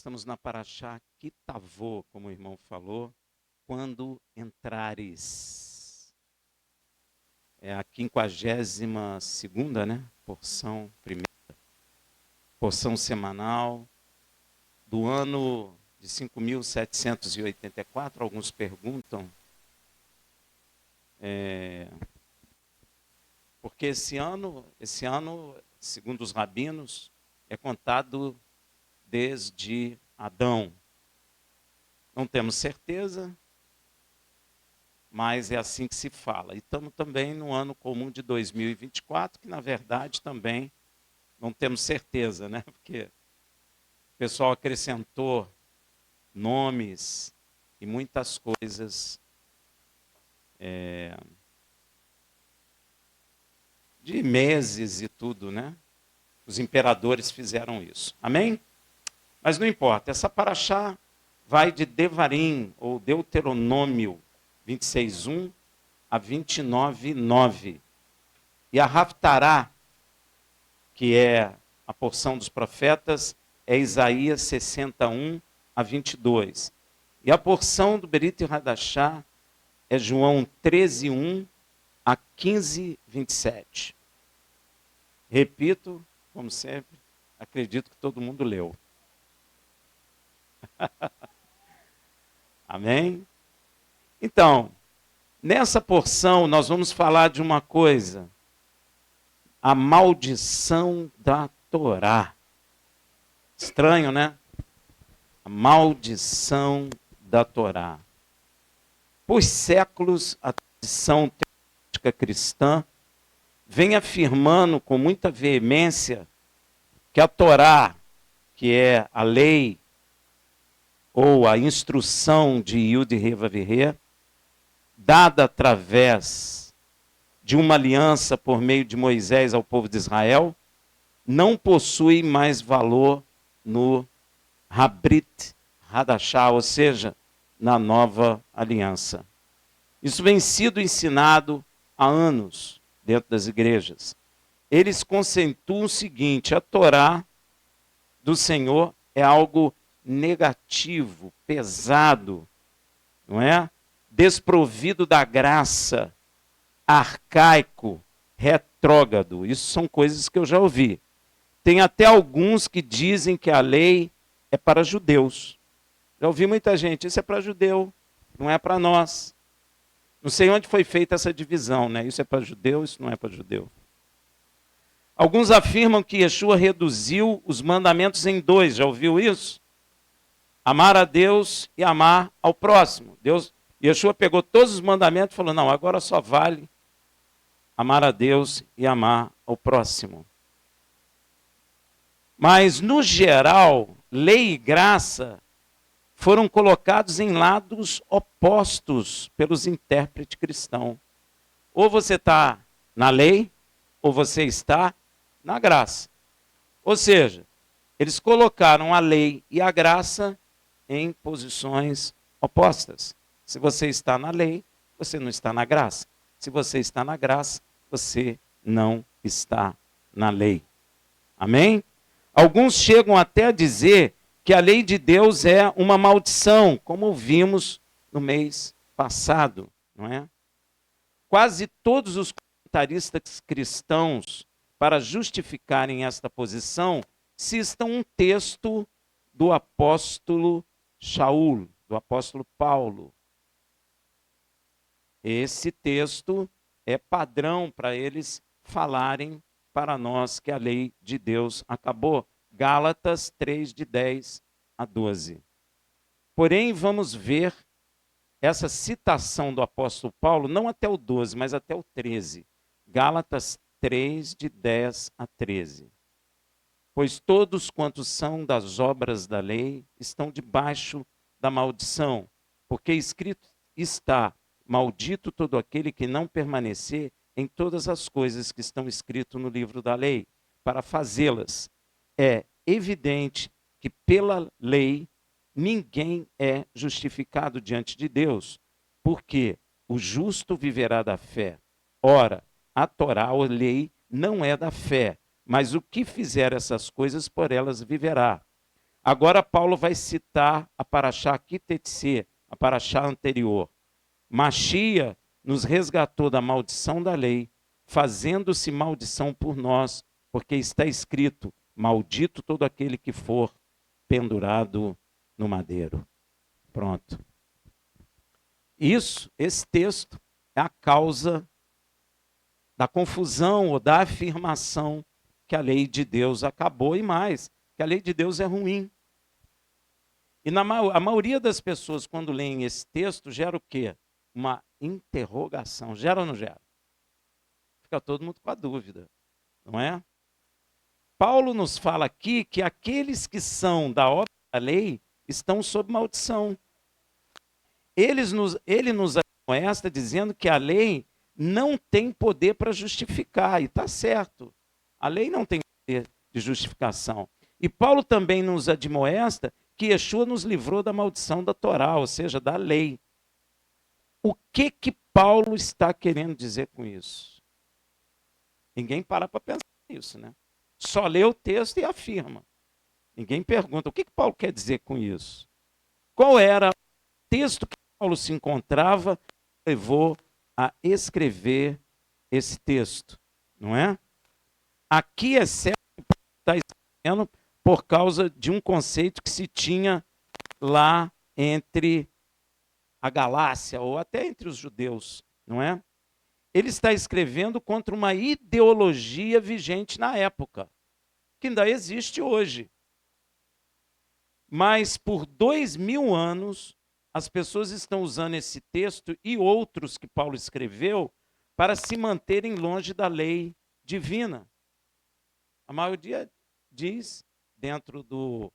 estamos na Paraxá Kitavô, como o irmão falou, quando entrares. É a 52ª, né? Porção primeira. Porção semanal do ano de 5.784. Alguns perguntam. Porque esse ano, segundo os rabinos, é contado desde Adão. Não temos certeza, mas é assim que se fala. E estamos também no ano comum de 2024, que na verdade também não temos certeza, né? Porque o pessoal acrescentou nomes e muitas coisas de meses e tudo, né? Os imperadores fizeram isso. Amém? Mas não importa, essa paraxá vai de Devarim, ou Deuteronômio 26:1 a 29:9. E a Haftará, que é a porção dos profetas, é Isaías 61 a 22. E a porção do Berit Hadashá é João 13:1 a 15:27. Repito, como sempre, acredito que todo mundo leu. Amém? Então, nessa porção nós vamos falar de uma coisa: a maldição da Torá. Estranho, né? A maldição da Torá. Por séculos, a tradição teológica cristã vem afirmando com muita veemência que a Torá, que é a lei ou a instrução de Yud He Vav He, dada através de uma aliança por meio de Moisés ao povo de Israel, não possui mais valor no Habrit Hadashah, ou seja, na nova aliança. Isso vem sido ensinado há anos dentro das igrejas. Eles conceituam o seguinte: a Torá do Senhor é algo negativo, pesado, não é? Desprovido da graça, arcaico, retrógrado. Isso são coisas que eu já ouvi. Tem até alguns que dizem que a lei é para judeus. Já ouvi muita gente: isso é para judeu, não é para nós. Não sei onde foi feita essa divisão, né? Isso é para judeu, isso não é para judeu. Alguns afirmam que Yeshua reduziu os mandamentos em 2. Já ouviu isso? Amar a Deus e amar ao próximo. Yeshua pegou todos os mandamentos e falou: não, agora só vale amar a Deus e amar ao próximo. Mas, no geral, lei e graça foram colocados em lados opostos pelos intérpretes cristãos. Ou você está na lei, ou você está na graça. Ou seja, eles colocaram a lei e a graça em posições opostas. Se você está na lei, você não está na graça. Se você está na graça, você não está na lei. Amém? Alguns chegam até a dizer que a lei de Deus é uma maldição, como vimos no mês passado, não é? Quase todos os comentaristas cristãos, para justificarem esta posição, citam um texto do apóstolo Shaul, do apóstolo Paulo. Esse texto é padrão para eles falarem para nós que a lei de Deus acabou. Gálatas 3, de 10 a 12. Porém, vamos ver essa citação do apóstolo Paulo, não até o 12, mas até o 13. Gálatas 3, de 10 a 13. Pois todos quantos são das obras da lei estão debaixo da maldição, porque escrito está: maldito todo aquele que não permanecer em todas as coisas que estão escritas no livro da lei, para fazê-las. É evidente que pela lei ninguém é justificado diante de Deus, porque o justo viverá da fé. Ora, a Torá, ou lei, não é da fé, mas o que fizer essas coisas, por elas viverá. Agora Paulo vai citar a paraxá Kitetse, a paraxá anterior. Machia nos resgatou da maldição da lei, fazendo-se maldição por nós, porque está escrito, maldito todo aquele que for pendurado no madeiro. Pronto. Esse texto é a causa da confusão ou da afirmação que a lei de Deus acabou e mais, que a lei de Deus é ruim. E a maioria das pessoas, quando leem esse texto, gera o quê? Uma interrogação. Gera ou não gera? Fica todo mundo com a dúvida, não é? Paulo nos fala aqui que aqueles que são da obra da lei estão sob maldição. Ele nos admoesta dizendo que a lei não tem poder para justificar, e está certo. A lei não tem poder de justificação. E Paulo também nos admoesta que Yeshua nos livrou da maldição da Torá, ou seja, da lei. O que Paulo está querendo dizer com isso? Ninguém para pensar nisso, né? Só lê o texto e afirma. Ninguém pergunta o que Paulo quer dizer com isso. Qual era o texto que Paulo se encontrava que levou a escrever esse texto, não é? Aqui é certo que Paulo está escrevendo por causa de um conceito que se tinha lá entre a Galácia, ou até entre os judeus, não é? Ele está escrevendo contra uma ideologia vigente na época, que ainda existe hoje. Mas por 2000 anos, as pessoas estão usando esse texto e outros que Paulo escreveu para se manterem longe da lei divina. A maioria diz, dentro do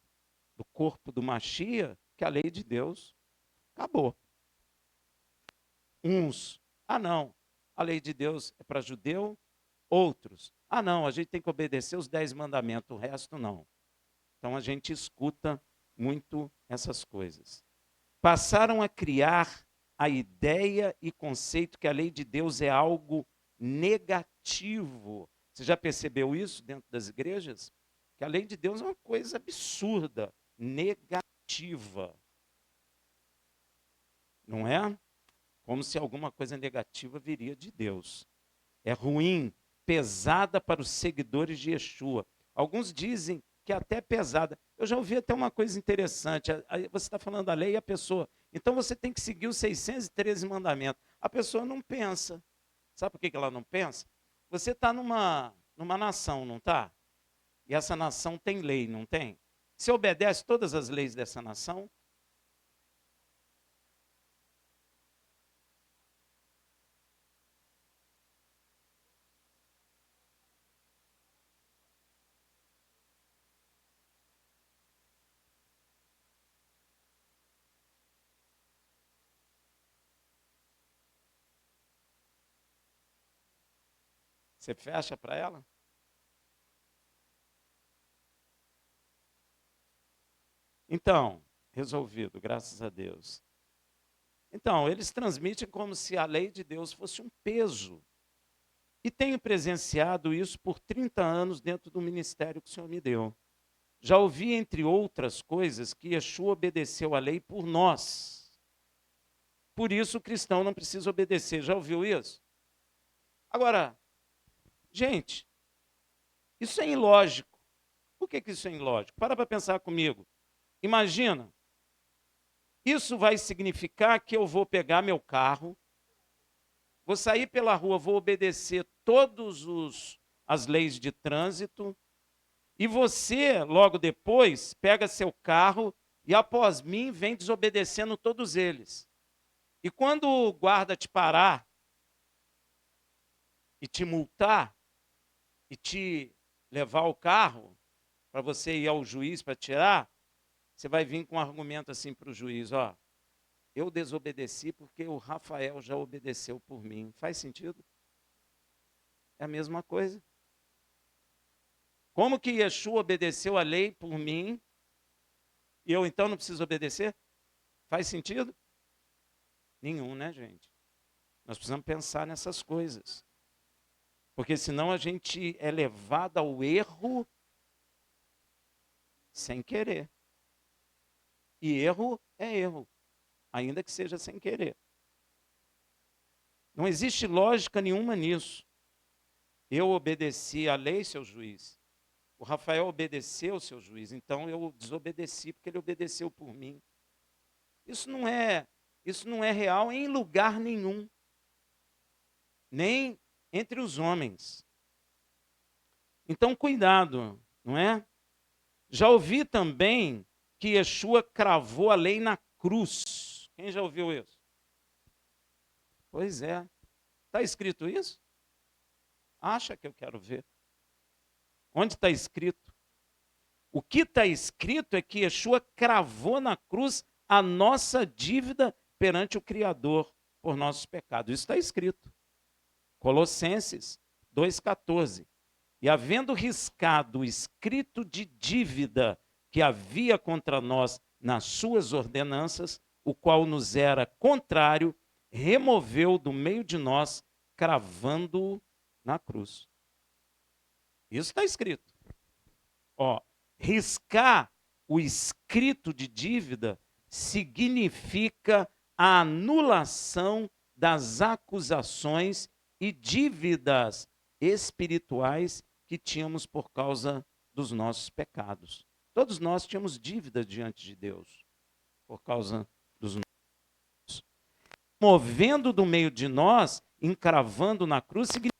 corpo do Machia, que a lei de Deus acabou. Uns, não, a lei de Deus é para judeu. Outros, não, a gente tem que obedecer os 10 mandamentos, o resto não. Então a gente escuta muito essas coisas. Passaram a criar a ideia e conceito que a lei de Deus é algo negativo. Você já percebeu isso dentro das igrejas? Que a lei de Deus é uma coisa absurda, negativa. Não é? Como se alguma coisa negativa viria de Deus. É ruim, pesada para os seguidores de Yeshua. Alguns dizem que é até pesada. Eu já ouvi até uma coisa interessante. Você está falando da lei e a pessoa, então você tem que seguir os 613 mandamentos. A pessoa não pensa. Sabe por que ela não pensa? Você está numa nação, não está? E essa nação tem lei, não tem? Você obedece todas as leis dessa nação? Você fecha para ela? Então, resolvido, graças a Deus. Então, eles transmitem como se a lei de Deus fosse um peso. E tenho presenciado isso por 30 anos dentro do ministério que o Senhor me deu. Já ouvi, entre outras coisas, que Yeshua obedeceu a lei por nós. Por isso o cristão não precisa obedecer. Já ouviu isso? Agora, gente, isso é ilógico. Por que isso é ilógico? Para pensar comigo. Imagina, isso vai significar que eu vou pegar meu carro, vou sair pela rua, vou obedecer todas as leis de trânsito, e você, logo depois, pega seu carro e, após mim, vem desobedecendo todos eles. E quando o guarda te parar e te multar e te levar ao carro para você ir ao juiz para tirar, você vai vir com um argumento assim para o juiz, eu desobedeci porque o Rafael já obedeceu por mim. Faz sentido? É a mesma coisa. Como que Yeshua obedeceu a lei por mim e eu então não preciso obedecer? Faz sentido? Nenhum, né, gente? Nós precisamos pensar nessas coisas. Porque senão a gente é levado ao erro sem querer. E erro é erro, ainda que seja sem querer. Não existe lógica nenhuma nisso. Eu obedeci à lei, seu juiz. O Rafael obedeceu, seu juiz. Então eu desobedeci porque ele obedeceu por mim. Isso não é real em lugar nenhum, nem entre os homens. Então cuidado, não é? Já ouvi também que Yeshua cravou a lei na cruz. Quem já ouviu isso? Pois é. Está escrito isso? Acha que eu quero ver? Onde está escrito? O que está escrito é que Yeshua cravou na cruz a nossa dívida perante o Criador por nossos pecados. Isso está escrito. Colossenses 2,14. E havendo riscado o escrito de dívida que havia contra nós nas suas ordenanças, o qual nos era contrário, removeu do meio de nós, cravando-o na cruz. Isso está escrito. Ó, riscar o escrito de dívida significa a anulação das acusações e dívidas espirituais que tínhamos por causa dos nossos pecados. Todos nós tínhamos dívida diante de Deus por causa dos nossos. Movendo do meio de nós, encravando na cruz, significa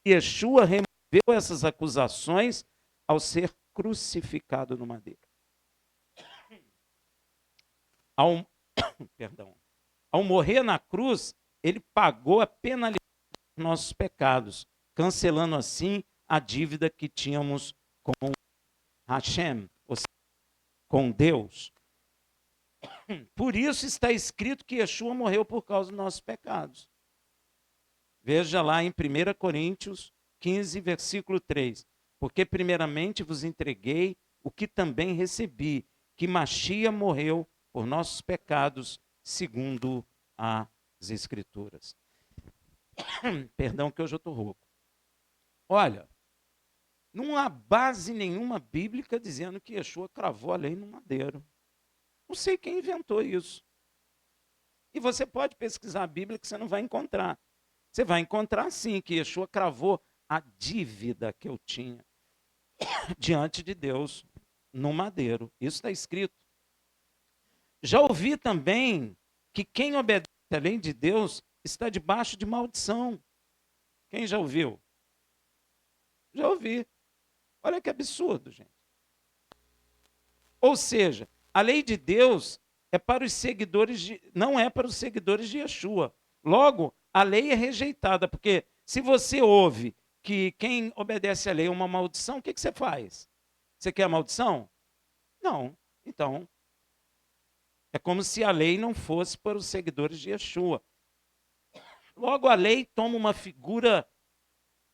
que Yeshua removeu essas acusações ao ser crucificado no madeiro. Ao morrer na cruz, ele pagou a penalidade dos nossos pecados, cancelando assim a dívida que tínhamos com Hashem, ou seja, com Deus. Por isso está escrito que Yeshua morreu por causa dos nossos pecados. Veja lá em 1 Coríntios 15, versículo 3. Porque primeiramente vos entreguei o que também recebi, que Machia morreu por nossos pecados, segundo as Escrituras. Perdão que hoje eu estou rouco. Olha, não há base nenhuma bíblica dizendo que Yeshua cravou a lei no madeiro. Não sei quem inventou isso. E você pode pesquisar a Bíblia que você não vai encontrar. Você vai encontrar sim que Yeshua cravou a dívida que eu tinha diante de Deus no madeiro. Isso está escrito. Já ouvi também que quem obedece à lei de Deus está debaixo de maldição. Quem já ouviu? Já ouvi. Olha que absurdo, gente. Ou seja, a lei de Deus é para os seguidores não é para os seguidores de Yeshua. Logo, a lei é rejeitada, porque se você ouve que quem obedece à lei é uma maldição, o que você faz? Você quer a maldição? Não. Então, é como se a lei não fosse para os seguidores de Yeshua. Logo, a lei toma uma figura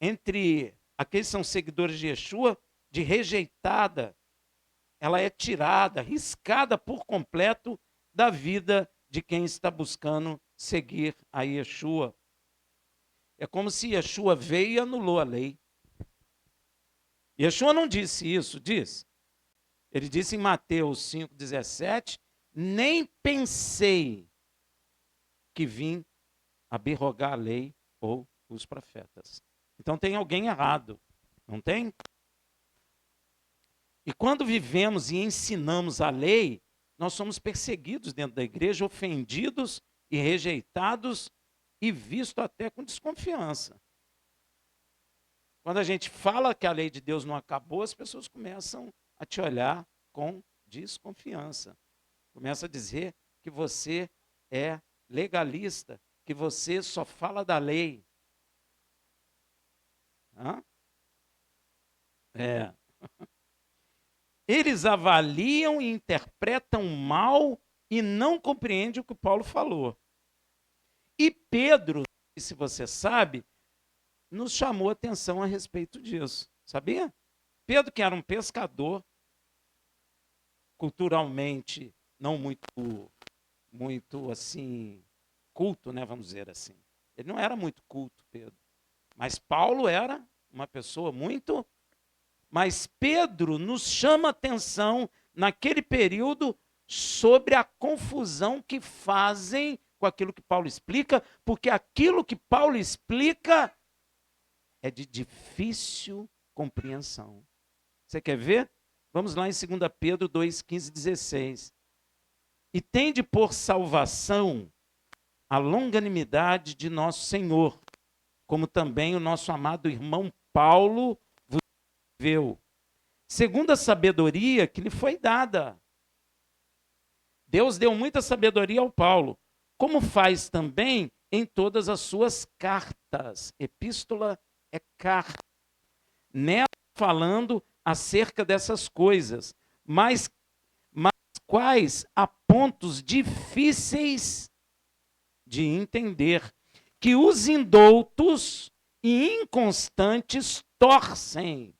entre aqueles que são seguidores de Yeshua, de rejeitada. Ela é tirada, riscada por completo da vida de quem está buscando seguir a Yeshua. É como se Yeshua veio e anulou a lei. Yeshua não disse isso, diz. Ele disse em Mateus 5,17, nem pensei que vim abrogar a lei ou os profetas. Então tem alguém errado, não tem? E quando vivemos e ensinamos a lei, nós somos perseguidos dentro da igreja, ofendidos e rejeitados e vistos até com desconfiança. Quando a gente fala que a lei de Deus não acabou, as pessoas começam a te olhar com desconfiança. Começa a dizer que você é legalista, que você só fala da lei. Hã? É. Eles avaliam e interpretam mal e não compreendem o que Paulo falou. E Pedro, se você sabe, nos chamou a atenção a respeito disso. Sabia? Pedro, que era um pescador, culturalmente não muito assim, culto, né, vamos dizer assim. Ele não era muito culto, Pedro. Mas Paulo era uma pessoa muito... Mas Pedro nos chama a atenção, naquele período, sobre a confusão que fazem com aquilo que Paulo explica, porque aquilo que Paulo explica é de difícil compreensão. Você quer ver? Vamos lá em 2 Pedro 2, 15 e 16. E tende por salvação a longanimidade de nosso Senhor, como também o nosso amado irmão Paulo vos escreveu, segundo a sabedoria que lhe foi dada. Deus deu muita sabedoria ao Paulo, como faz também em todas as suas cartas. Epístola é carta. Nela falando acerca dessas coisas, mas quais há pontos difíceis de entender, que os indoutos e inconstantes torcem,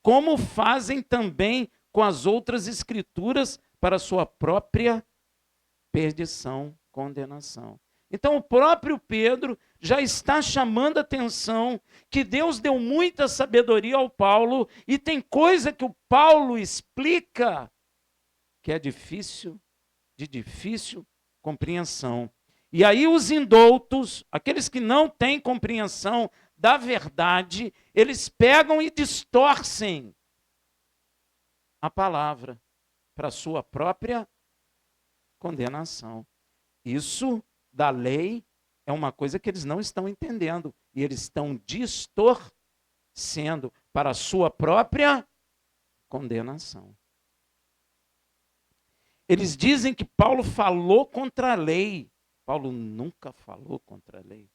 como fazem também com as outras escrituras para sua própria perdição, condenação. Então, o próprio Pedro já está chamando a atenção que Deus deu muita sabedoria ao Paulo e tem coisa que o Paulo explica que é difícil, de difícil compreensão. E aí os indoutos, aqueles que não têm compreensão da verdade, eles pegam e distorcem a palavra para sua própria condenação. Isso da lei é uma coisa que eles não estão entendendo. E eles estão distorcendo para a sua própria condenação. Eles dizem que Paulo falou contra a lei. Paulo nunca falou contra a lei.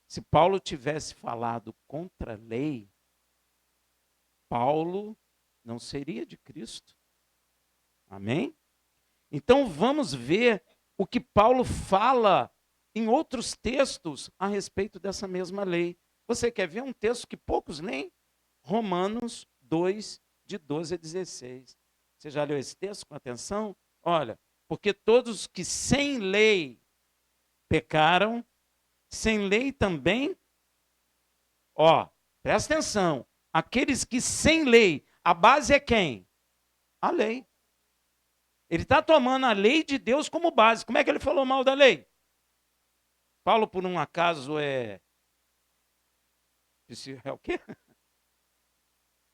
Se Paulo tivesse falado contra a lei, Paulo não seria de Cristo. Amém? Então vamos ver o que Paulo fala em outros textos a respeito dessa mesma lei. Você quer ver um texto que poucos leem? Romanos 2, de 12 a 16. Você já leu esse texto com atenção? Olha, porque todos que sem lei pecaram, sem lei também, presta atenção, aqueles que sem lei, a base é quem? A lei. Ele está tomando a lei de Deus como base. Como é que ele falou mal da lei? Paulo, por um acaso, é o quê?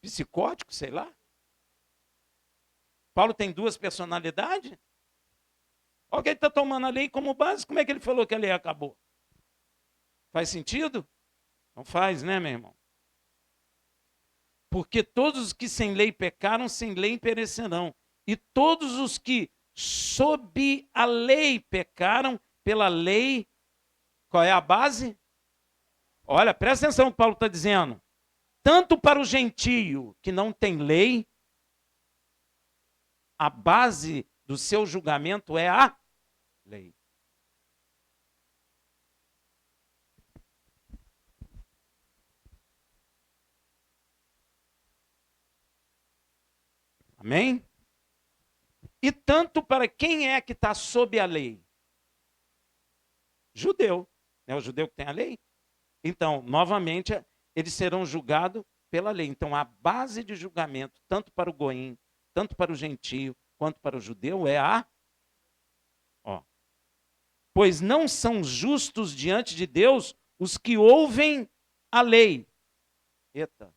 Psicótico, sei lá. Paulo tem duas personalidades? Olha que ele está tomando a lei como base. Como é que ele falou que a lei acabou? Faz sentido? Não faz, né, meu irmão? Porque todos os que sem lei pecaram, sem lei perecerão. E todos os que sob a lei pecaram, pela lei, qual é a base? Olha, presta atenção no que Paulo está dizendo. Tanto para o gentio que não tem lei, a base do seu julgamento é a lei. Amém? E tanto para quem é que está sob a lei? Judeu. É o judeu que tem a lei? Então, novamente, eles serão julgados pela lei. Então, a base de julgamento, tanto para o goim, tanto para o gentio, quanto para o judeu, é a... Pois não são justos diante de Deus os que ouvem a lei. Eita.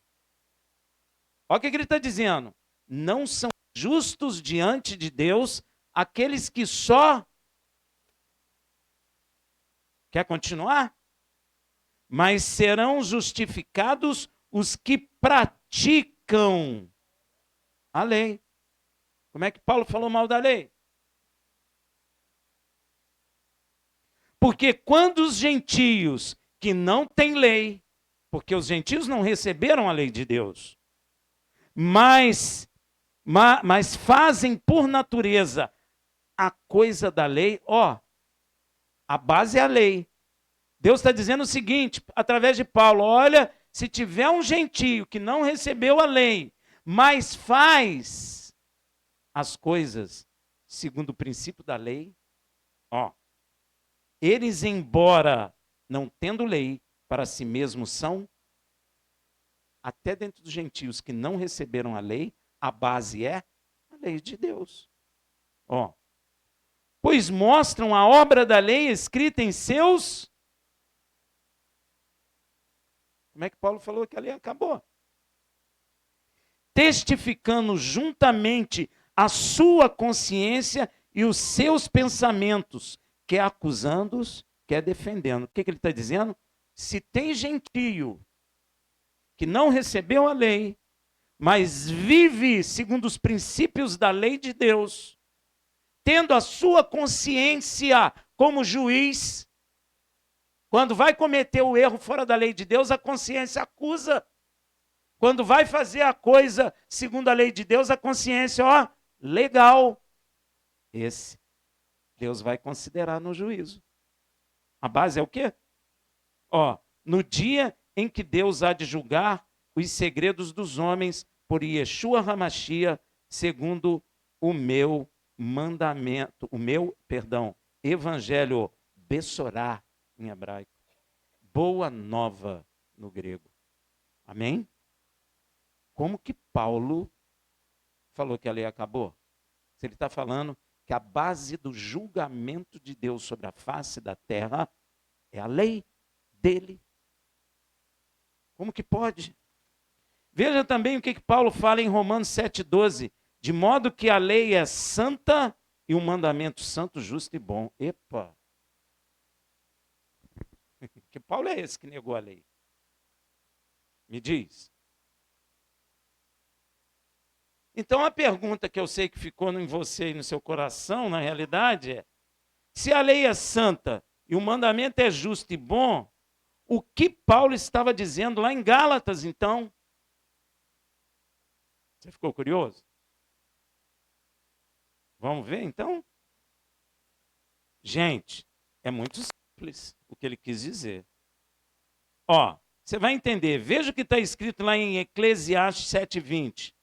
Olha o que ele está dizendo. Não são justos diante de Deus aqueles que só... Quer continuar? Mas serão justificados os que praticam a lei. Como é que Paulo falou mal da lei? Porque quando os gentios que não têm lei, porque os gentios não receberam a lei de Deus, mas fazem por natureza a coisa da lei, a base é a lei. Deus está dizendo o seguinte, através de Paulo, olha, se tiver um gentio que não recebeu a lei, mas faz as coisas segundo o princípio da lei, eles, embora não tendo lei, para si mesmos são, até dentro dos gentios que não receberam a lei, a base é a lei de Deus. Ó, pois mostram a obra da lei escrita em seus... Como é que Paulo falou que a lei acabou? Testificando juntamente a sua consciência e os seus pensamentos, quer acusando-os, quer defendendo. O que ele está dizendo? Se tem gentio que não recebeu a lei, mas vive segundo os princípios da lei de Deus, tendo a sua consciência como juiz, quando vai cometer o erro fora da lei de Deus, a consciência acusa. Quando vai fazer a coisa segundo a lei de Deus, a consciência, ó, legal. Esse Deus vai considerar no juízo. A base é o quê? Ó, no dia em que Deus há de julgar os segredos dos homens por Yeshua HaMashiach, segundo o meu mandamento, evangelho, Bessorá em hebraico, boa nova no grego. Amém? Como que Paulo falou que a lei acabou? Se ele está falando que a base do julgamento de Deus sobre a face da terra é a lei dele. Como que pode? Veja também o que Paulo fala em Romanos 7,12. De modo que a lei é santa e o mandamento santo, justo e bom. Epa! Que Paulo é esse que negou a lei? Me diz. Então a pergunta que eu sei que ficou em você e no seu coração, na realidade, é: se a lei é santa e o mandamento é justo e bom, o que Paulo estava dizendo lá em Gálatas, então? Você ficou curioso? Vamos ver, então? Gente, é muito simples o que ele quis dizer. Ó, você vai entender. Veja o que está escrito lá em Eclesiastes 7,20.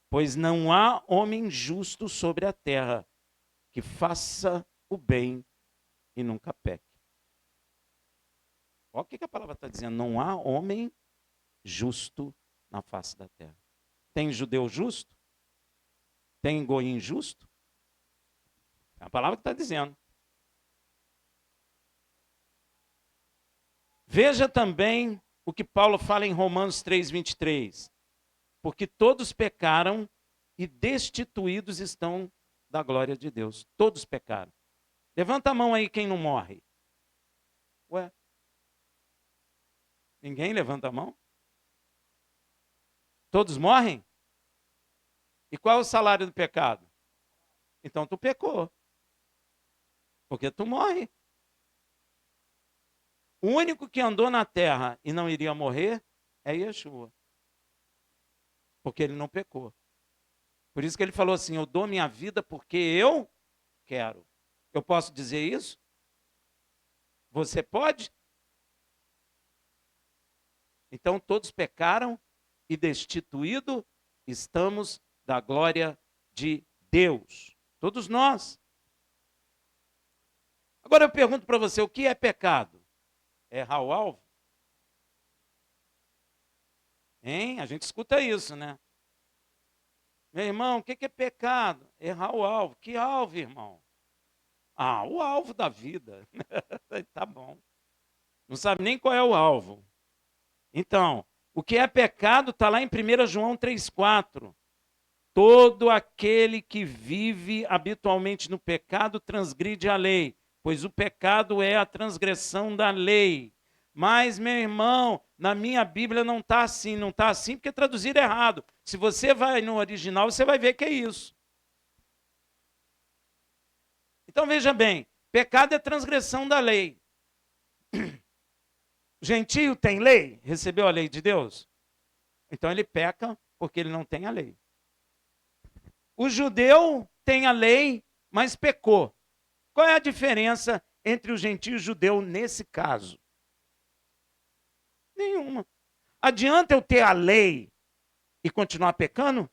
Pois não há homem justo sobre a terra que faça o bem e nunca peque. Olha o que a palavra está dizendo. Não há homem justo na face da terra. Tem judeu justo? Tem goim justo? É a palavra que está dizendo. Veja também o que Paulo fala em Romanos 3,23. Porque todos pecaram e destituídos estão da glória de Deus. Todos pecaram. Levanta a mão aí quem não morre. Ué? Ninguém levanta a mão? Todos morrem? E qual é o salário do pecado? Então tu pecou. Porque tu morre. O único que andou na terra e não iria morrer é Yeshua. Porque ele não pecou. Por isso que ele falou assim: eu dou minha vida porque eu quero. Eu posso dizer isso? Você pode? Então todos pecaram e destituídos estamos da glória de Deus. Todos nós. Agora eu pergunto para você, o que é pecado? É errar o alvo? Hein? A gente escuta isso, né? Meu irmão, o que é pecado? Errar o alvo. Que alvo, irmão? Ah, o alvo da vida. Tá bom. Não sabe nem qual é o alvo. Então, o que é pecado está lá em 1 João 3,4. Todo aquele que vive habitualmente no pecado transgride a lei, pois o pecado é a transgressão da lei. Mas, meu irmão, na minha Bíblia não está assim porque traduziram errado. Se você vai no original, você vai ver que é isso. Então veja bem, pecado é transgressão da lei. O gentio tem lei? Recebeu a lei de Deus? Então ele peca porque ele não tem a lei. O judeu tem a lei, mas pecou. Qual é a diferença entre o gentio e o judeu nesse caso? Nenhuma. Adianta eu ter a lei e continuar pecando?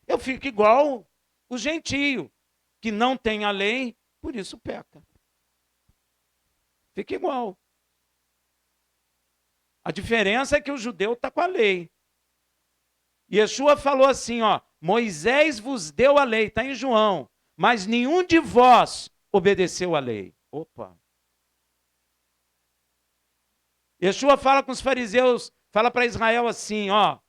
Eu fico igual o gentio, que não tem a lei, por isso peca. Fica igual. A diferença é que o judeu está com a lei. Yeshua falou assim, ó, Moisés vos deu a lei, está em João, mas nenhum de vós obedeceu a lei. Opa! Yeshua fala com os fariseus, fala para Israel assim, ó,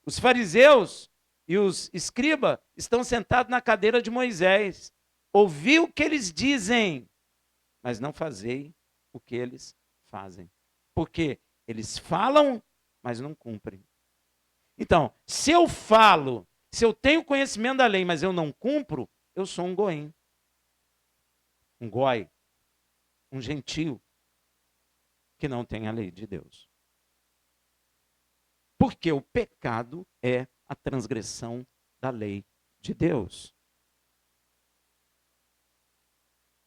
os fariseus e os escribas estão sentados na cadeira de Moisés. Ouvi o que eles dizem, mas não fazei o que eles fazem. Porque eles falam, mas não cumprem. Então, se eu falo, se eu tenho conhecimento da lei, mas eu não cumpro, eu sou um goim. Um goi. Um gentio que não tem a lei de Deus. Porque o pecado é a transgressão da lei de Deus.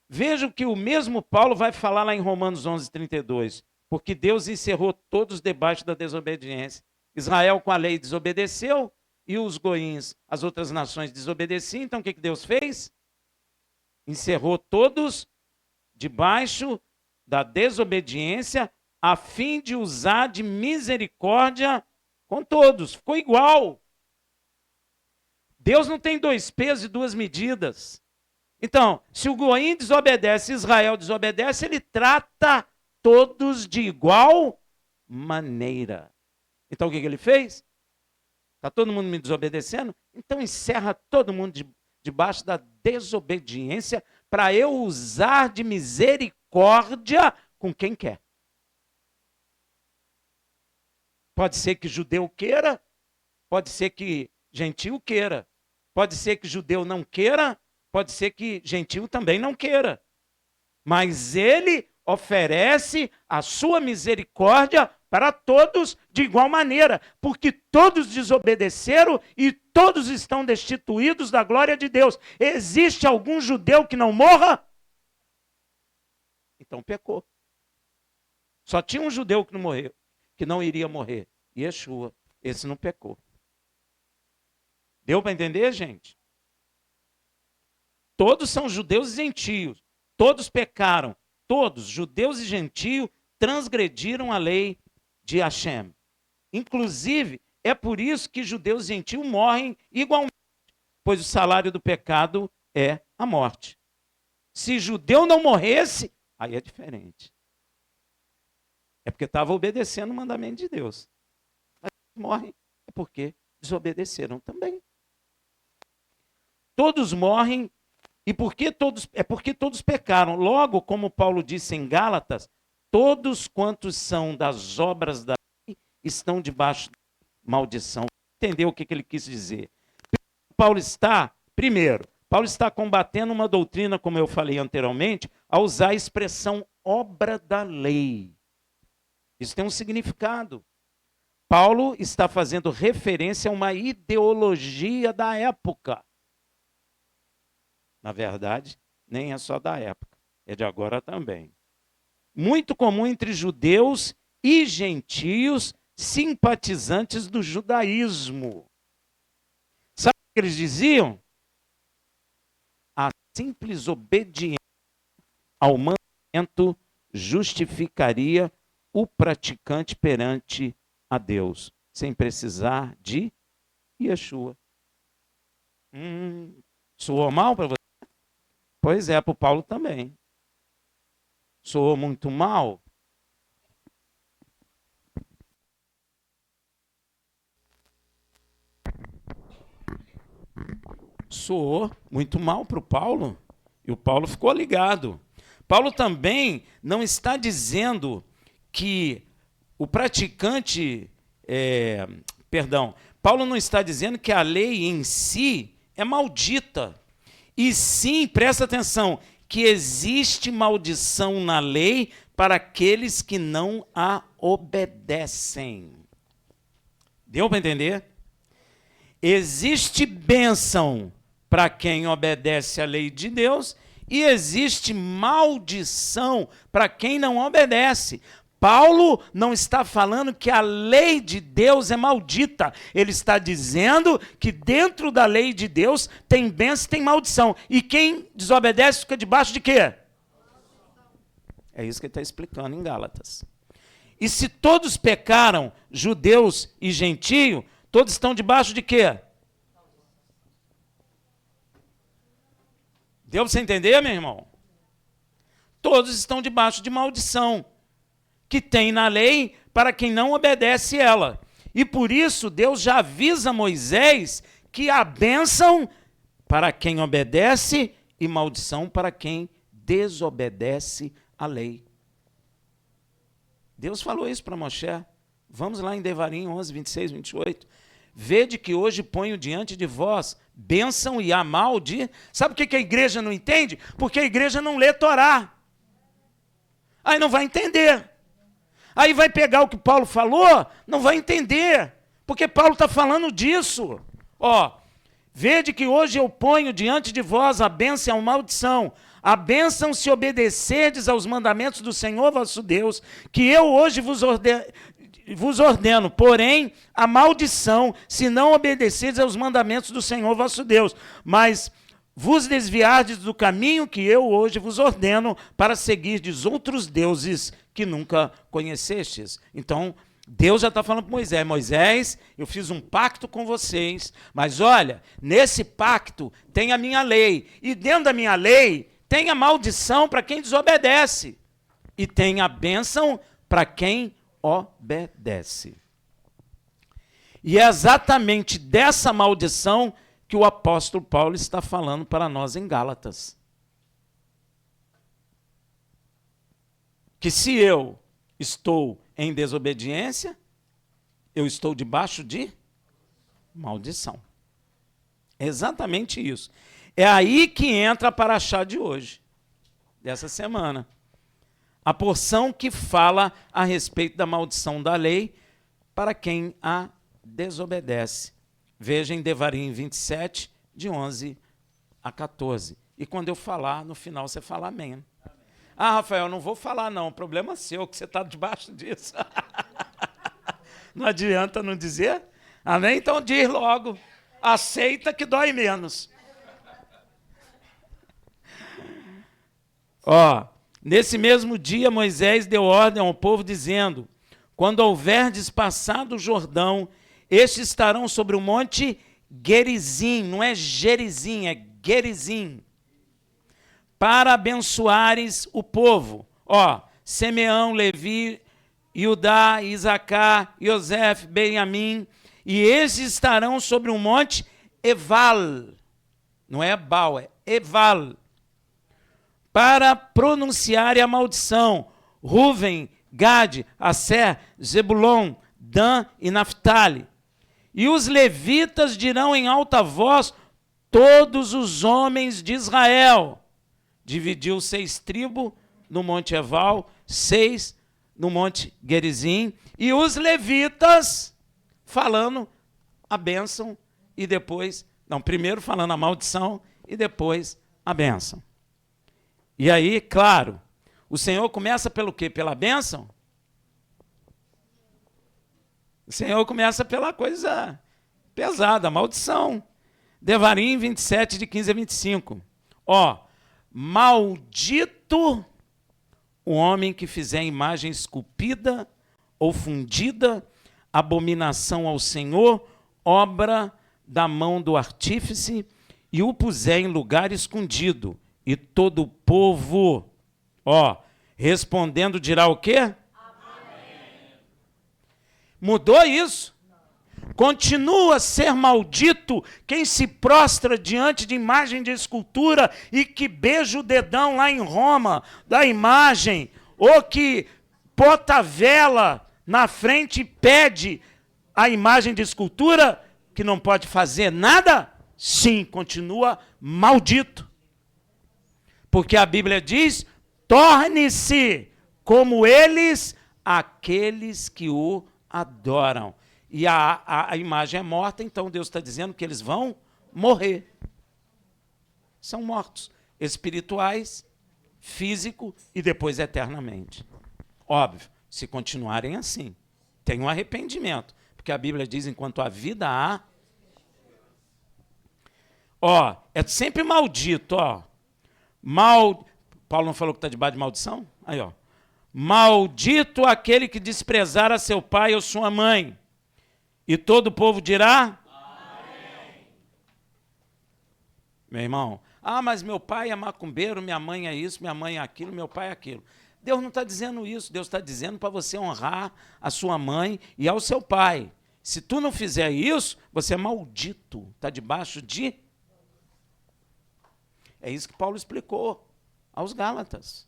Veja o que o mesmo Paulo vai falar lá em Romanos 11:32. Porque Deus encerrou todos debaixo da desobediência. Israel com a lei desobedeceu e os goíns, as outras nações desobedeciam. Então o que Deus fez? Encerrou todos debaixo da desobediência a fim de usar de misericórdia com todos. Ficou igual. Deus não tem dois pesos e duas medidas. Então, se o goim desobedece, Israel desobedece, ele trata todos de igual maneira. Então, o que ele fez? Está todo mundo me desobedecendo? Então, encerra todo mundo debaixo da desobediência para eu usar de misericórdia com quem quer. Pode ser que judeu queira, pode ser que gentil queira, pode ser que judeu não queira, pode ser que gentil também não queira. Mas ele oferece a sua misericórdia para todos de igual maneira, porque todos desobedeceram e todos estão destituídos da glória de Deus. Existe algum judeu que não morra? Então pecou. Só tinha um judeu que não morreu, que não iria morrer. Yeshua, esse não pecou. Deu para entender, gente? Todos são judeus e gentios. Todos pecaram. Todos, judeus e gentios, transgrediram a lei de Hashem. Inclusive, é por isso que judeus e gentios morrem igualmente, pois o salário do pecado é a morte. Se judeu não morresse, aí é diferente. É porque estava obedecendo o mandamento de Deus. Mas morrem é porque desobedeceram também. Todos morrem e porque todos pecaram. Logo, como Paulo disse em Gálatas, todos quantos são das obras da lei estão debaixo da maldição. Entendeu o que ele quis dizer? Paulo está combatendo uma doutrina, como eu falei anteriormente, a usar a expressão obra da lei. Isso tem um significado. Paulo está fazendo referência a uma ideologia da época. Na verdade, nem é só da época, é de agora também. Muito comum entre judeus e gentios simpatizantes do judaísmo. Sabe o que eles diziam? A simples obediência ao mandamento justificaria o praticante perante a Deus, sem precisar de Yeshua. Soou mal para você? Pois é, para o Paulo também. Soou muito mal? Soou muito mal para o Paulo. E o Paulo ficou ligado. Paulo também não está dizendo que o praticante... Paulo não está dizendo que a lei em si é maldita. E sim, presta atenção, que existe maldição na lei para aqueles que não a obedecem. Deu para entender? Existe bênção para quem obedece à lei de Deus e existe maldição para quem não obedece. Paulo não está falando que a lei de Deus é maldita. Ele está dizendo que dentro da lei de Deus tem bênção e tem maldição. E quem desobedece fica debaixo de quê? É isso que ele está explicando em Gálatas. E se todos pecaram, judeus e gentios, Todos estão debaixo de quê? Deu para você entender, meu irmão? Todos estão debaixo de maldição, que tem na lei para quem não obedece ela. E por isso Deus já avisa Moisés que há bênção para quem obedece e maldição para quem desobedece a lei. Deus falou isso para Moshe. Vamos lá em Devarim 11, 26, 28. Vede que hoje ponho diante de vós bênção e a maldição. Sabe por que a igreja não entende? Porque a igreja não lê Torá. Aí não vai entender. Aí vai pegar o que Paulo falou, não vai entender. Porque Paulo está falando disso. Ó, vede que hoje eu ponho diante de vós a bênção e a maldição. A bênção se obedecerdes aos mandamentos do Senhor vosso Deus, que eu hoje vos ordeno, porém, a maldição, se não obedecerdes aos mandamentos do Senhor vosso Deus, mas vos desviardes do caminho que eu hoje vos ordeno, para seguirdes outros deuses que nunca conhecestes. Então, Deus já está falando para Moisés, Moisés, eu fiz um pacto com vocês, mas olha, nesse pacto tem a minha lei, e dentro da minha lei tem a maldição para quem desobedece, e tem a bênção para quem obedece. E é exatamente dessa maldição que o apóstolo Paulo está falando para nós em Gálatas. Que se eu estou em desobediência, eu estou debaixo de maldição. É exatamente isso. É aí que entra a paraxá de hoje, dessa semana. A porção que fala a respeito da maldição da lei para quem a desobedece. Veja em Devarim 27, de 11 a 14. E quando eu falar, no final você fala amém. Ah, Rafael, não vou falar não, problema seu, que você está debaixo disso. Não adianta não dizer? Amém? Então diz logo, aceita que dói menos. Ó, nesse mesmo dia Moisés deu ordem ao povo dizendo, quando houverdes passado o Jordão, estes estarão sobre o monte Gerizim, não é Gerizim, é Gerizim, para abençoares o povo. Ó, Simeão, Levi, Judá, Isacar, José, Benjamim, e estes estarão sobre o monte Eval, não é Baal, é Eval, para pronunciarem a maldição. Ruven, Gade, Asser, Zebulon, Dan e Naftali. E os levitas dirão em alta voz, todos os homens de Israel. Dividiu 6 tribos no monte Eval, 6 no monte Gerizim, e os levitas falando a bênção e depois, não, primeiro falando a maldição e depois a bênção. E aí, claro, o Senhor começa pelo quê? Pela bênção? O Senhor começa pela coisa pesada, a maldição. Devarim 27, de 15 a 25. Ó, maldito o homem que fizer imagem esculpida ou fundida, abominação ao Senhor, obra da mão do artífice, e o puser em lugar escondido. E todo o povo, ó, respondendo dirá o quê? Amém. Mudou isso? Continua a ser maldito quem se prostra diante de imagem de escultura e que beija o dedão lá em Roma da imagem, ou que bota a vela na frente e pede a imagem de escultura, que não pode fazer nada? Sim, continua maldito. Porque a Bíblia diz, torne-se como eles, aqueles que o adoram. E a imagem é morta, então Deus está dizendo que eles vão morrer. São mortos, espirituais, físico e depois eternamente. Óbvio, se continuarem assim, tem um arrependimento, porque a Bíblia diz, enquanto a vida há... Ó, é sempre maldito, ó. Paulo não falou que está debaixo de maldição? Aí, ó. Maldito aquele que desprezar a seu pai ou sua mãe. E todo o povo dirá? Amém. Meu irmão, mas meu pai é macumbeiro, minha mãe é isso, minha mãe é aquilo, meu pai é aquilo. Deus não está dizendo isso, Deus está dizendo para você honrar a sua mãe e ao seu pai. Se tu não fizer isso, você é maldito, está debaixo de... É isso que Paulo explicou aos Gálatas.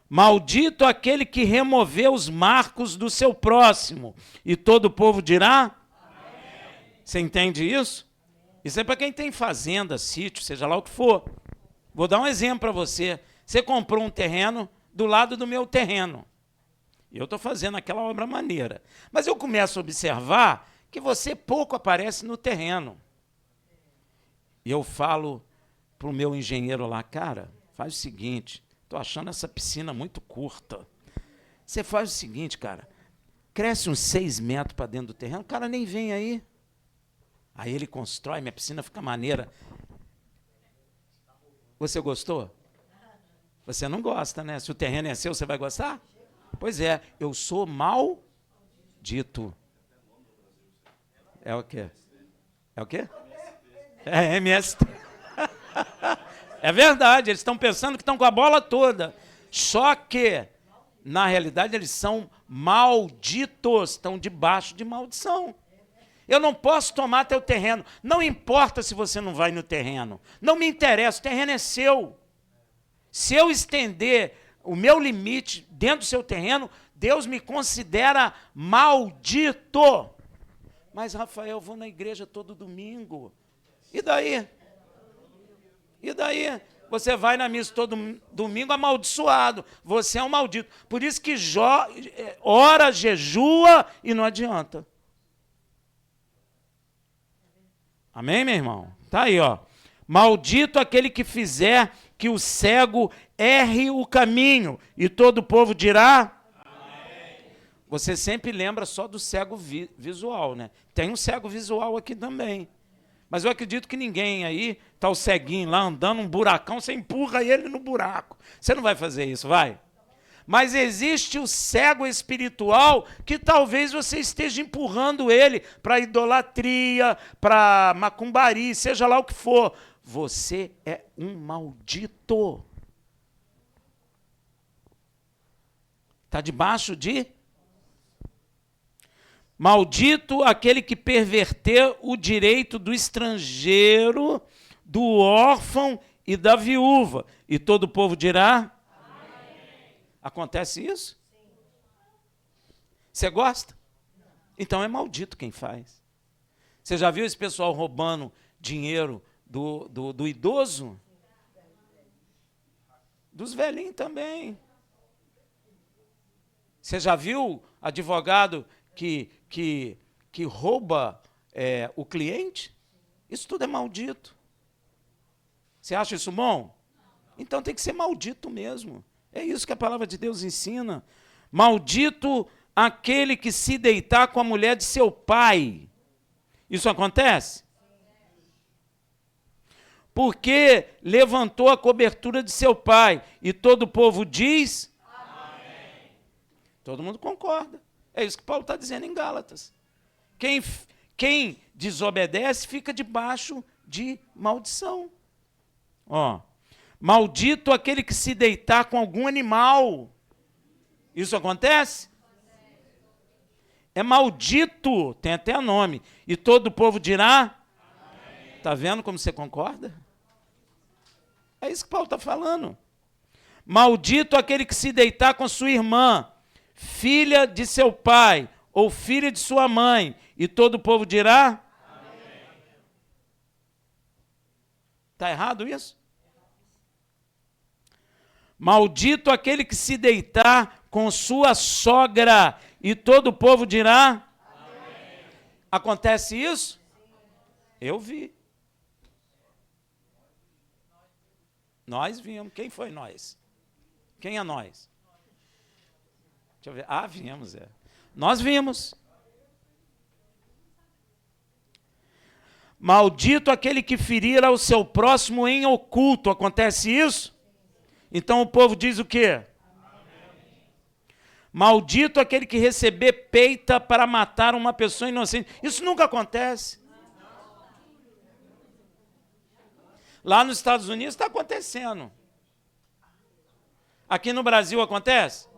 Maldito aquele que removeu os marcos do seu próximo. E todo o povo dirá? Amém. Você entende isso? Isso é para quem tem fazenda, sítio, seja lá o que for. Vou dar um exemplo para você. Você comprou um terreno do lado do meu terreno. E eu estou fazendo aquela obra maneira. Mas eu começo a observar que você pouco aparece no terreno. E eu falo para o meu engenheiro lá, cara, faz o seguinte, estou achando essa piscina muito curta. Você faz o seguinte, cara, cresce uns 6 metros para dentro do terreno, o cara nem vem aí. Aí ele constrói, minha piscina fica maneira. Você gostou? Você não gosta, né? Se o terreno é seu, você vai gostar? Pois é, eu sou maldito. É o quê? É o quê? É MST. É verdade, eles estão pensando que estão com a bola toda. Só que, na realidade, eles são malditos, estão debaixo de maldição. Eu não posso tomar teu terreno. Não importa se você não vai no terreno. Não me interessa, o terreno é seu. Se eu estender o meu limite dentro do seu terreno, Deus me considera maldito. Mas, Rafael, eu vou na igreja todo domingo. E daí? E daí? Você vai na missa todo domingo amaldiçoado. Você é um maldito. Por isso que ora, jejua e não adianta. Amém, meu irmão? Tá aí, ó. Maldito aquele que fizer que o cego erre o caminho. E todo o povo dirá? Amém. Você sempre lembra só do cego visual, né? Tem um cego visual aqui também. Mas eu acredito que ninguém aí, tá o ceguinho lá andando um buracão, você empurra ele no buraco. Você não vai fazer isso, vai? Mas existe o cego espiritual que talvez você esteja empurrando ele para idolatria, para macumbaria, seja lá o que for. Você é um maldito. Está debaixo de... Maldito aquele que perverter o direito do estrangeiro, do órfão e da viúva. E todo o povo dirá? Amém. Acontece isso? Sim. Você gosta? Não. Então é maldito quem faz. Você já viu esse pessoal roubando dinheiro do idoso? Dos velhinhos também. Você já viu advogado que rouba o cliente? Isso tudo é maldito. Você acha isso bom? Então tem que ser maldito mesmo. É isso que a palavra de Deus ensina. Maldito aquele que se deitar com a mulher de seu pai. Isso acontece? Porque levantou a cobertura de seu pai. E todo o povo diz? Amém. Todo mundo concorda. É isso que Paulo está dizendo em Gálatas. Quem desobedece fica debaixo de maldição. Maldito aquele que se deitar com algum animal. Isso acontece? É maldito, tem até nome. E todo o povo dirá? Está vendo como você concorda? É isso que Paulo está falando. Maldito aquele que se deitar com sua irmã, filha de seu pai, ou filha de sua mãe, e todo o povo dirá? Está errado isso? Maldito aquele que se deitar com sua sogra, e todo o povo dirá? Amém. Acontece isso? Eu vi. Nós vimos. Quem foi nós? Quem é nós? Deixa eu ver. Vimos, Nós vimos. Maldito aquele que ferir ao seu próximo em oculto. Acontece isso? Então o povo diz o quê? Amém. Maldito aquele que receber peita para matar uma pessoa inocente. Isso nunca acontece. Lá nos Estados Unidos está acontecendo. Aqui no Brasil acontece?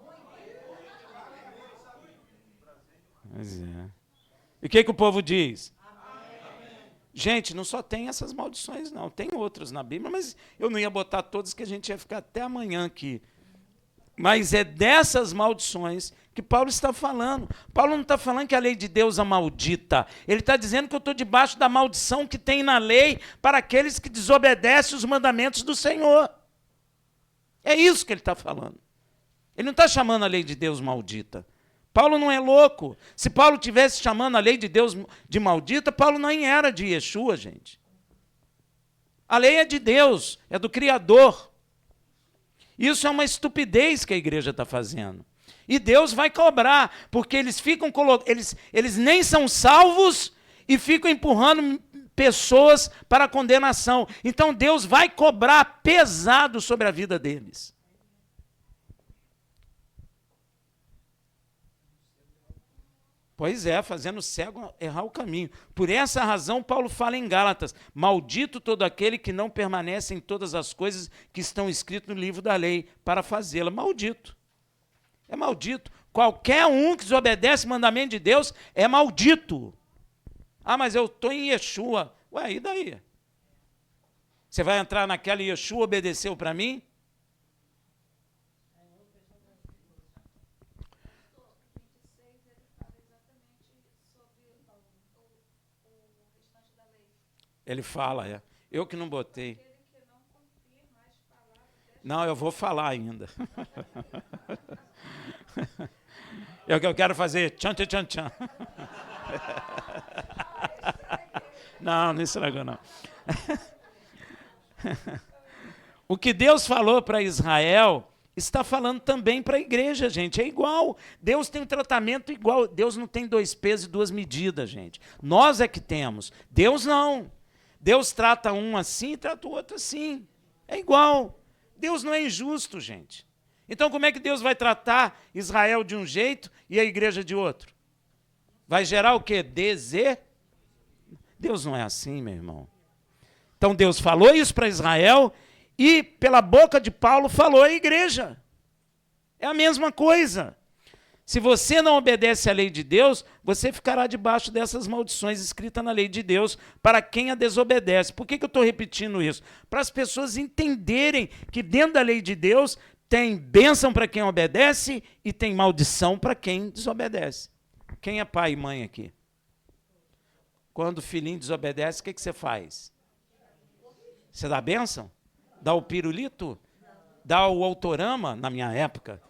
Pois é. E o que o povo diz? Gente, não só tem essas maldições, não. Tem outras na Bíblia, mas eu não ia botar todas, que a gente ia ficar até amanhã aqui. Mas é dessas maldições que Paulo está falando. Paulo não está falando que a lei de Deus é maldita. Ele está dizendo que eu estou debaixo da maldição que tem na lei para aqueles que desobedecem os mandamentos do Senhor. É isso que ele está falando. Ele não está chamando a lei de Deus maldita. Paulo não é louco. Se Paulo tivesse chamando a lei de Deus de maldita, Paulo nem era de Yeshua, gente. A lei é de Deus, é do Criador. Isso é uma estupidez que a igreja está fazendo. E Deus vai cobrar, porque eles ficam eles nem são salvos e ficam empurrando pessoas para a condenação. Então Deus vai cobrar pesado sobre a vida deles. Pois é, fazendo o cego errar o caminho. Por essa razão, Paulo fala em Gálatas: maldito todo aquele que não permanece em todas as coisas que estão escritas no livro da lei, para fazê-la. Maldito. É maldito. Qualquer um que desobedece o mandamento de Deus é maldito. Ah, mas eu estou em Yeshua. Ué, e daí? Você vai entrar naquela e Yeshua obedeceu para mim? Ele fala, é. Eu que não botei. Não, eu vou falar ainda. Eu quero fazer tchan, tchan, tchan, tchan. Não estragou, não. O que Deus falou para Israel está falando também para a igreja, gente. É igual. Deus tem um tratamento igual. Deus não tem 2 pesos e 2 medidas, gente. Nós é que temos. Deus não. Deus trata um assim e trata o outro assim. É igual. Deus não é injusto, gente. Então como é que Deus vai tratar Israel de um jeito e a igreja de outro? Vai gerar o quê? Deus não é assim, meu irmão. Então Deus falou isso para Israel e pela boca de Paulo falou à igreja. É a mesma coisa. Se você não obedece à lei de Deus, você ficará debaixo dessas maldições escritas na lei de Deus para quem a desobedece. Por que eu estou repetindo isso? Para as pessoas entenderem que dentro da lei de Deus tem bênção para quem obedece e tem maldição para quem desobedece. Quem é pai e mãe aqui? Quando o filhinho desobedece, o que você faz? Você dá bênção? Dá o pirulito? Dá o autorama, na minha época?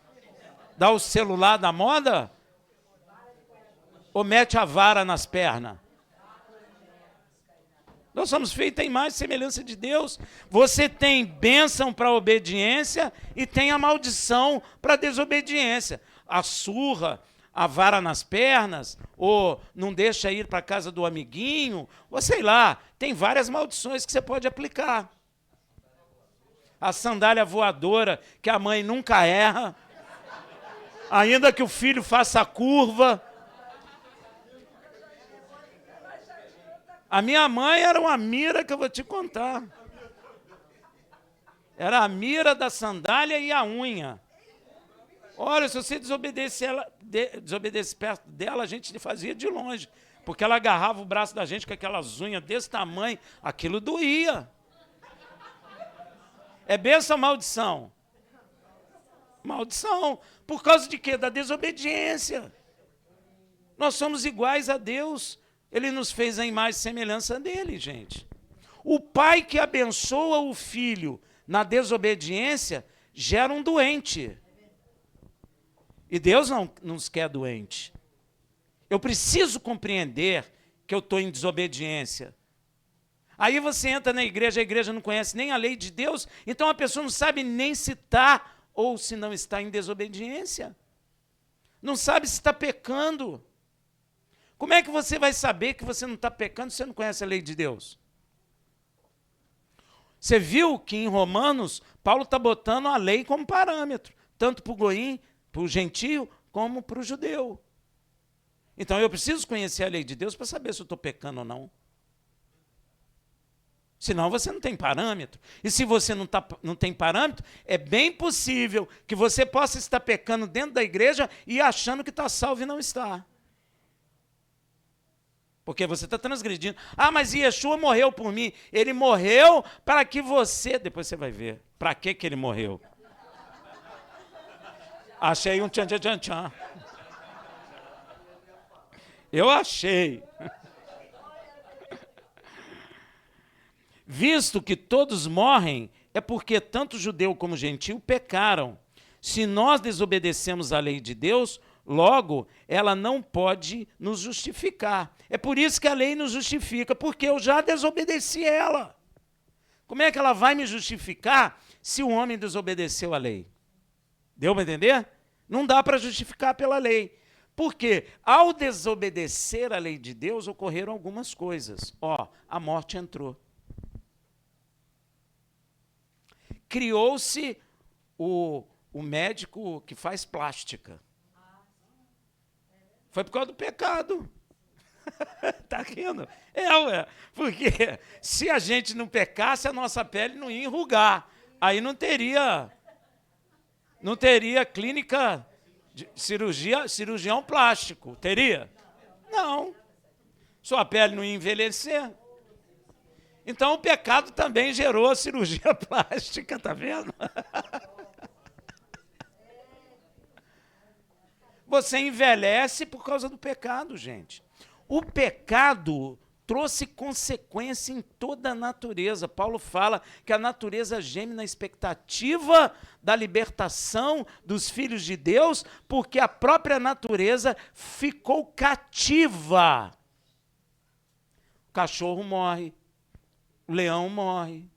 Dá o celular da moda? Ou mete a vara nas pernas? Nós somos feitos em imagem e semelhança de Deus. Você tem bênção para a obediência e tem a maldição para a desobediência. A surra, a vara nas pernas, ou não deixa ir para a casa do amiguinho, ou sei lá, tem várias maldições que você pode aplicar. A sandália voadora, que a mãe nunca erra, ainda que o filho faça a curva. A minha mãe era uma mira que eu vou te contar. Era a mira da sandália e a unha. Olha, se você desobedecesse perto dela, a gente fazia de longe. Porque ela agarrava o braço da gente com aquelas unhas desse tamanho. Aquilo doía. É bênção ou maldição? Maldição. Por causa de quê? Da desobediência. Nós somos iguais a Deus. Ele nos fez a imagem e semelhança dele, gente. O pai que abençoa o filho na desobediência gera um doente. E Deus não nos quer doente. Eu preciso compreender que eu estou em desobediência. Aí você entra na igreja, a igreja não conhece nem a lei de Deus, então a pessoa não sabe nem se está ou se não está em desobediência. Não sabe se está pecando. Como é que você vai saber que você não está pecando se você não conhece a lei de Deus? Você viu que em Romanos, Paulo está botando a lei como parâmetro, tanto para o goim, para o gentio, como para o judeu. Então eu preciso conhecer a lei de Deus para saber se eu estou pecando ou não. Senão você não tem parâmetro. E se você não tem parâmetro, é bem possível que você possa estar pecando dentro da igreja e achando que está salvo e não está. Porque você está transgredindo. Ah, mas Yeshua morreu por mim. Ele morreu para que você... Depois você vai ver. Para que ele morreu? Achei um tchan, tchan, tchan, tchan. Eu achei. Visto que todos morrem, é porque tanto judeu como gentil pecaram. Se nós desobedecemos a lei de Deus, logo ela não pode nos justificar. É por isso que a lei nos justifica, porque eu já desobedeci ela. Como é que ela vai me justificar se o homem desobedeceu a lei? Deu para entender? Não dá para justificar pela lei. Porque ao desobedecer a lei de Deus, ocorreram algumas coisas. A morte entrou. Criou-se o médico que faz plástica. Foi por causa do pecado. Está rindo? Ué. Porque se a gente não pecasse, a nossa pele não ia enrugar. Aí não teria clínica de cirurgião plástico. Teria? Não. Sua pele não ia envelhecer. Então o pecado também gerou a cirurgia plástica, tá vendo? Você envelhece por causa do pecado, gente. O pecado trouxe consequência em toda a natureza. Paulo fala que a natureza geme na expectativa da libertação dos filhos de Deus, porque a própria natureza ficou cativa. O cachorro morre, o leão morre.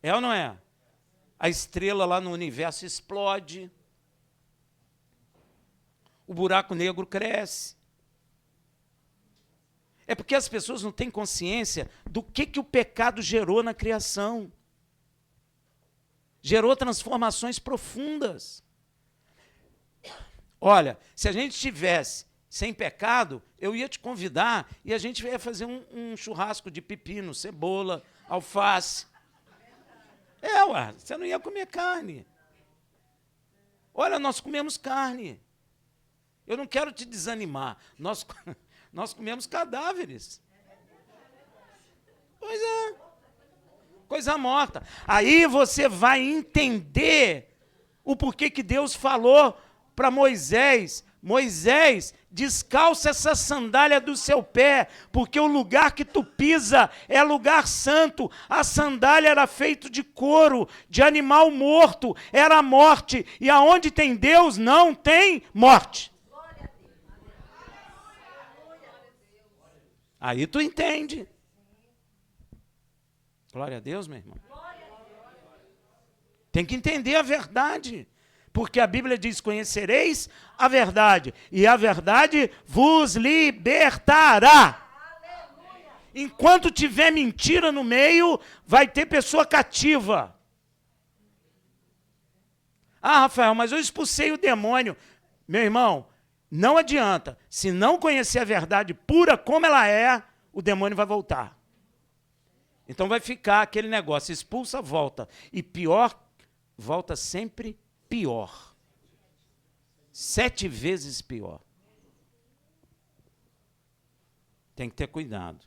É ou não é? A estrela lá no universo explode. O buraco negro cresce. É porque as pessoas não têm consciência do que o pecado gerou na criação. Gerou transformações profundas. Olha, se a gente tivesse sem pecado, eu ia te convidar e a gente ia fazer um churrasco de pepino, cebola, alface. Você não ia comer carne. Olha, nós comemos carne. Eu não quero te desanimar. Nós comemos cadáveres. Pois é. Coisa morta. Aí você vai entender o porquê que Deus falou para Moisés: Moisés, descalça essa sandália do seu pé, porque o lugar que tu pisa é lugar santo. A sandália era feita de couro, de animal morto, era a morte. E aonde tem Deus, não tem morte. Aí tu entende. Glória a Deus, meu irmão. Tem que entender a verdade. Porque a Bíblia diz: conhecereis a verdade, e a verdade vos libertará. Enquanto tiver mentira no meio, vai ter pessoa cativa. Ah, Rafael, mas eu expulsei o demônio. Meu irmão, não adianta. Se não conhecer a verdade pura como ela é, o demônio vai voltar. Então vai ficar aquele negócio: expulsa, volta. E pior, volta sempre pior. 7 vezes pior. Tem que ter cuidado.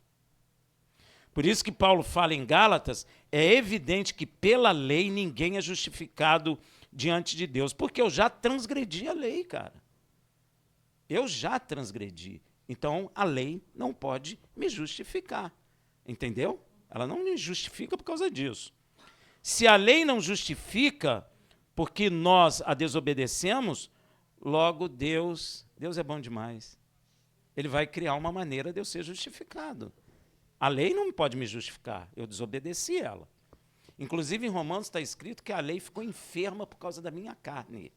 Por isso que Paulo fala em Gálatas: é evidente que pela lei ninguém é justificado diante de Deus, porque eu já transgredi a lei, cara. Eu já transgredi. Então a lei não pode me justificar. Entendeu? Ela não me justifica por causa disso. Se a lei não justifica, porque nós a desobedecemos, logo Deus é bom demais. Ele vai criar uma maneira de eu ser justificado. A lei não pode me justificar, eu desobedeci ela. Inclusive em Romanos está escrito que a lei ficou enferma por causa da minha carne.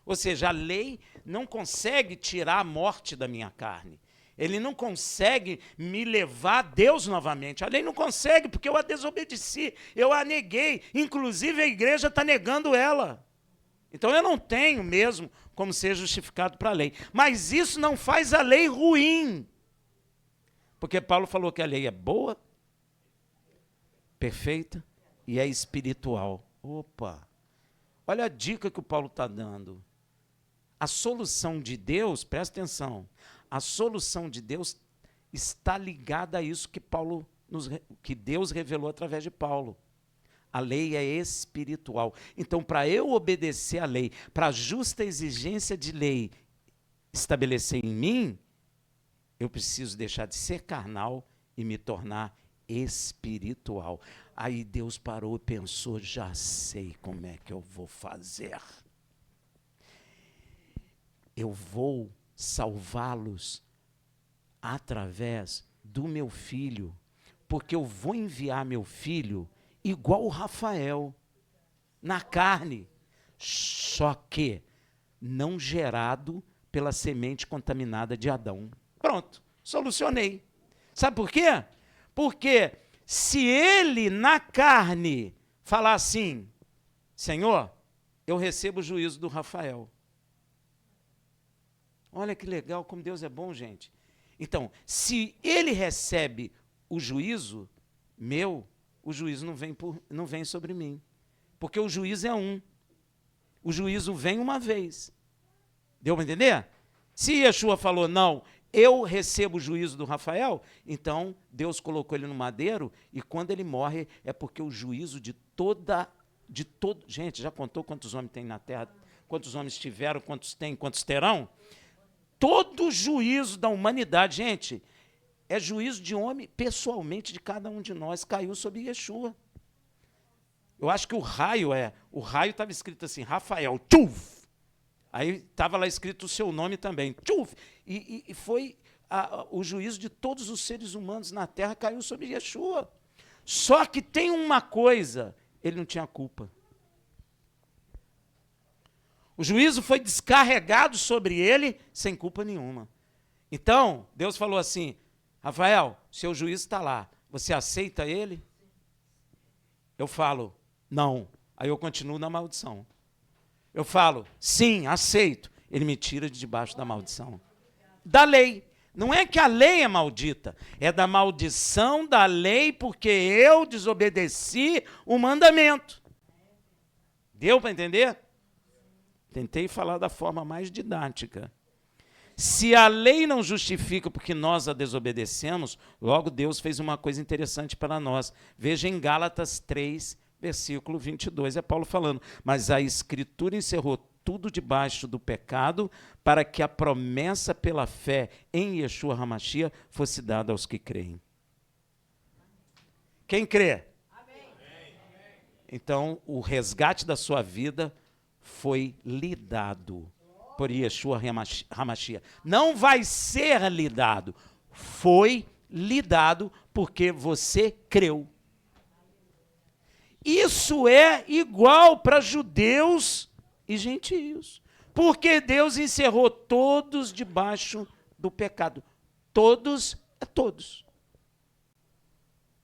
Ou seja, a lei não consegue tirar a morte da minha carne. Ele não consegue me levar a Deus novamente. A lei não consegue, porque eu a desobedeci, eu a neguei. Inclusive a igreja está negando ela. Então eu não tenho mesmo como ser justificado para a lei. Mas isso não faz a lei ruim. Porque Paulo falou que a lei é boa, perfeita e é espiritual. Opa! Olha a dica que o Paulo está dando. A solução de Deus, presta atenção, a solução de Deus está ligada a isso que Deus revelou através de Paulo. A lei é espiritual. Então, para eu obedecer à lei, para a justa exigência de lei estabelecer em mim, eu preciso deixar de ser carnal e me tornar espiritual. Aí Deus parou e pensou, já sei como é que eu vou fazer. Eu vou salvá-los através do meu filho, porque eu vou enviar meu filho igual o Rafael, na carne, só que não gerado pela semente contaminada de Adão. Pronto, solucionei. Sabe por quê? Porque se ele na carne falar assim, Senhor, eu recebo o juízo do Rafael. Olha que legal, como Deus é bom, gente. Então, se ele recebe o juízo meu, o juízo não vem sobre mim. Porque o juízo é um. O juízo vem uma vez. Deu para entender? Se Yeshua falou, não, eu recebo o juízo do Rafael, então Deus colocou ele no madeiro e quando ele morre é porque o juízo de todo... Gente, já contou quantos homens tem na terra? Quantos homens tiveram, quantos tem, quantos terão? Todo o juízo da humanidade, gente, é juízo de homem, pessoalmente, de cada um de nós, caiu sobre Yeshua. Eu acho que o raio estava escrito assim, Rafael, tchuf! Aí estava lá escrito o seu nome também, tchuf! E foi o juízo de todos os seres humanos na terra caiu sobre Yeshua. Só que tem uma coisa, ele não tinha culpa. O juízo foi descarregado sobre ele sem culpa nenhuma. Então, Deus falou assim, Rafael, seu juízo está lá, você aceita ele? Eu falo, não. Aí eu continuo na maldição. Eu falo, sim, aceito. Ele me tira de debaixo da maldição. Da lei. Não é que a lei é maldita, é da maldição da lei porque eu desobedeci o mandamento. Deu para entender? Tentei falar da forma mais didática. Se a lei não justifica porque nós a desobedecemos, logo Deus fez uma coisa interessante para nós. Veja em Gálatas 3, versículo 22, é Paulo falando. Mas a Escritura encerrou tudo debaixo do pecado para que a promessa pela fé em Yeshua HaMashiach fosse dada aos que creem. Quem crê? Amém. Então, o resgate da sua vida foi lhe dado por Yeshua HaMashiach. Não vai ser lhe dado, foi lhe dado porque você creu. Isso é igual para judeus e gentios, porque Deus encerrou todos debaixo do pecado. Todos é todos.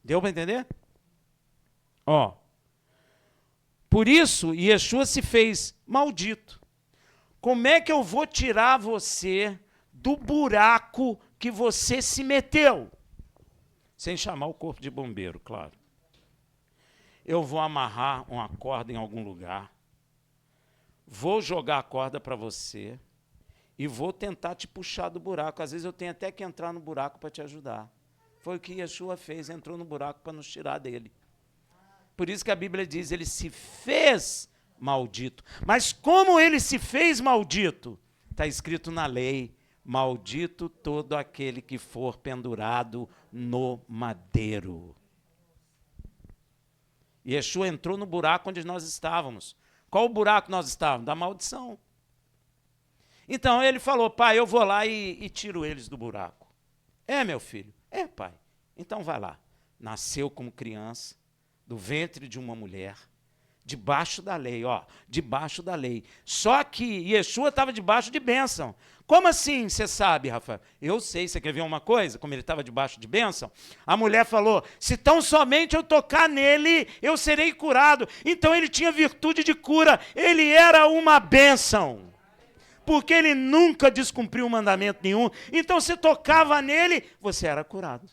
Deu para entender? Ó. Por isso, Yeshua se fez maldito. Como é que eu vou tirar você do buraco que você se meteu? Sem chamar o corpo de bombeiro, claro. Eu vou amarrar uma corda em algum lugar, vou jogar a corda para você e vou tentar te puxar do buraco. Às vezes eu tenho até que entrar no buraco para te ajudar. Foi o que Yeshua fez, entrou no buraco para nos tirar dele. Por isso que a Bíblia diz, ele se fez maldito. Mas como ele se fez maldito? Está escrito na lei, maldito todo aquele que for pendurado no madeiro. Yeshua entrou no buraco onde nós estávamos. Qual o buraco nós estávamos? Da maldição. Então ele falou, pai, eu vou lá e tiro eles do buraco. É, meu filho? É, pai. Então vai lá. Nasceu como criança, do ventre de uma mulher, Debaixo da lei, ó, debaixo da lei. Só que Yeshua estava debaixo de bênção. Como assim, você sabe, Rafael? Eu sei, você quer ver uma coisa? Como ele estava debaixo de bênção? A mulher falou, se tão somente eu tocar nele, eu serei curado. Então ele tinha virtude de cura, ele era uma bênção. Porque ele nunca descumpriu mandamento nenhum. Então se tocava nele, você era curado.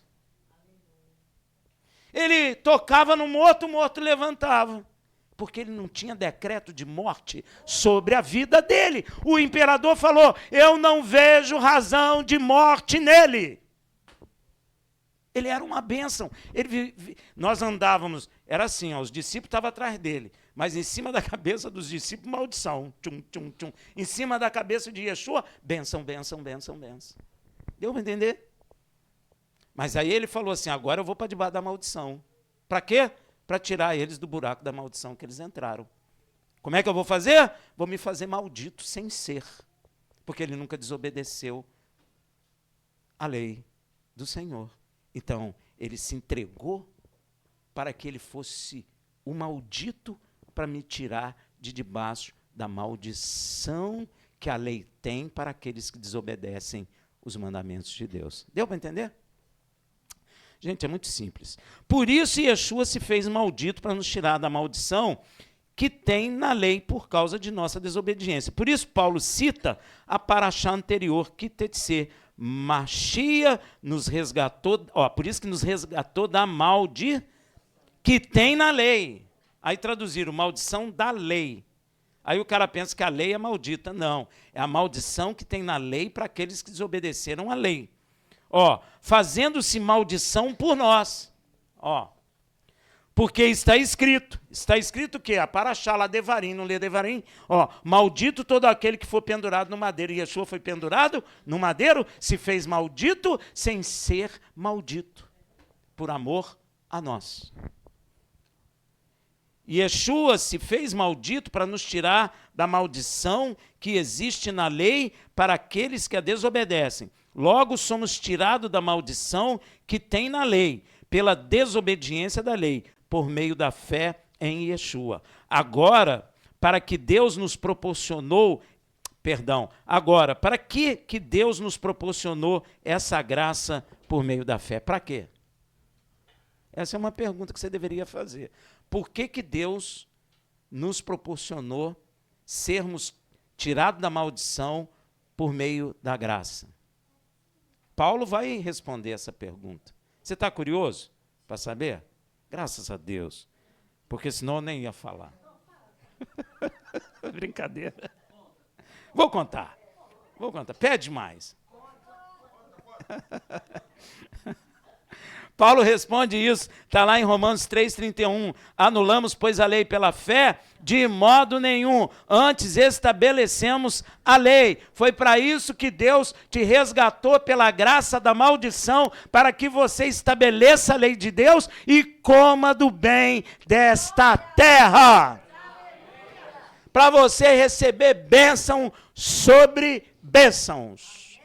Ele tocava no morto, o morto levantava. Porque ele não tinha decreto de morte sobre a vida dele. O imperador falou, eu não vejo razão de morte nele. Ele era uma bênção. Nós andávamos, era assim, ó, os discípulos estavam atrás dele, mas em cima da cabeça dos discípulos, maldição. Tchum, tchum, tchum. Em cima da cabeça de Yeshua, bênção, bênção, bênção, bênção. Deu para entender? Mas aí ele falou assim, agora eu vou para debaixo da maldição. Para quê? Para tirar eles do buraco da maldição que eles entraram. Como é que eu vou fazer? Vou me fazer maldito sem ser. Porque ele nunca desobedeceu a lei do Senhor. Então, ele se entregou para que ele fosse o maldito para me tirar de debaixo da maldição que a lei tem para aqueles que desobedecem os mandamentos de Deus. Deu para entender? Gente, é muito simples. Por isso Yeshua se fez maldito para nos tirar da maldição que tem na lei por causa de nossa desobediência. Por isso Paulo cita a paraxá anterior, que Kitetsê, Machia nos resgatou, por isso que nos resgatou da maldição que tem na lei. Aí traduziram maldição da lei. Aí o cara pensa que a lei é maldita. Não, é a maldição que tem na lei para aqueles que desobedeceram a lei. Fazendo-se maldição por nós. Porque está escrito o quê? A paraxá lá Devarim, não lê Devarim? Maldito todo aquele que for pendurado no madeiro. E Yeshua foi pendurado no madeiro, se fez maldito sem ser maldito, por amor a nós. Yeshua se fez maldito para nos tirar da maldição que existe na lei para aqueles que a desobedecem. Logo, somos tirados da maldição que tem na lei, pela desobediência da lei, por meio da fé em Yeshua. Agora, para que Deus nos proporcionou, para que Deus nos proporcionou essa graça por meio da fé? Para quê? Essa é uma pergunta que você deveria fazer. Por que Deus nos proporcionou sermos tirados da maldição por meio da graça? Paulo vai responder essa pergunta. Você está curioso para saber? Graças a Deus. Porque senão eu nem ia falar. Brincadeira. Vou contar. Pede mais. Paulo responde isso, está lá em Romanos 3,31. Anulamos, pois, a lei pela fé? De modo nenhum. Antes estabelecemos a lei. Foi para isso que Deus te resgatou pela graça da maldição, para que você estabeleça a lei de Deus e coma do bem desta terra. Para você receber bênção sobre bênçãos.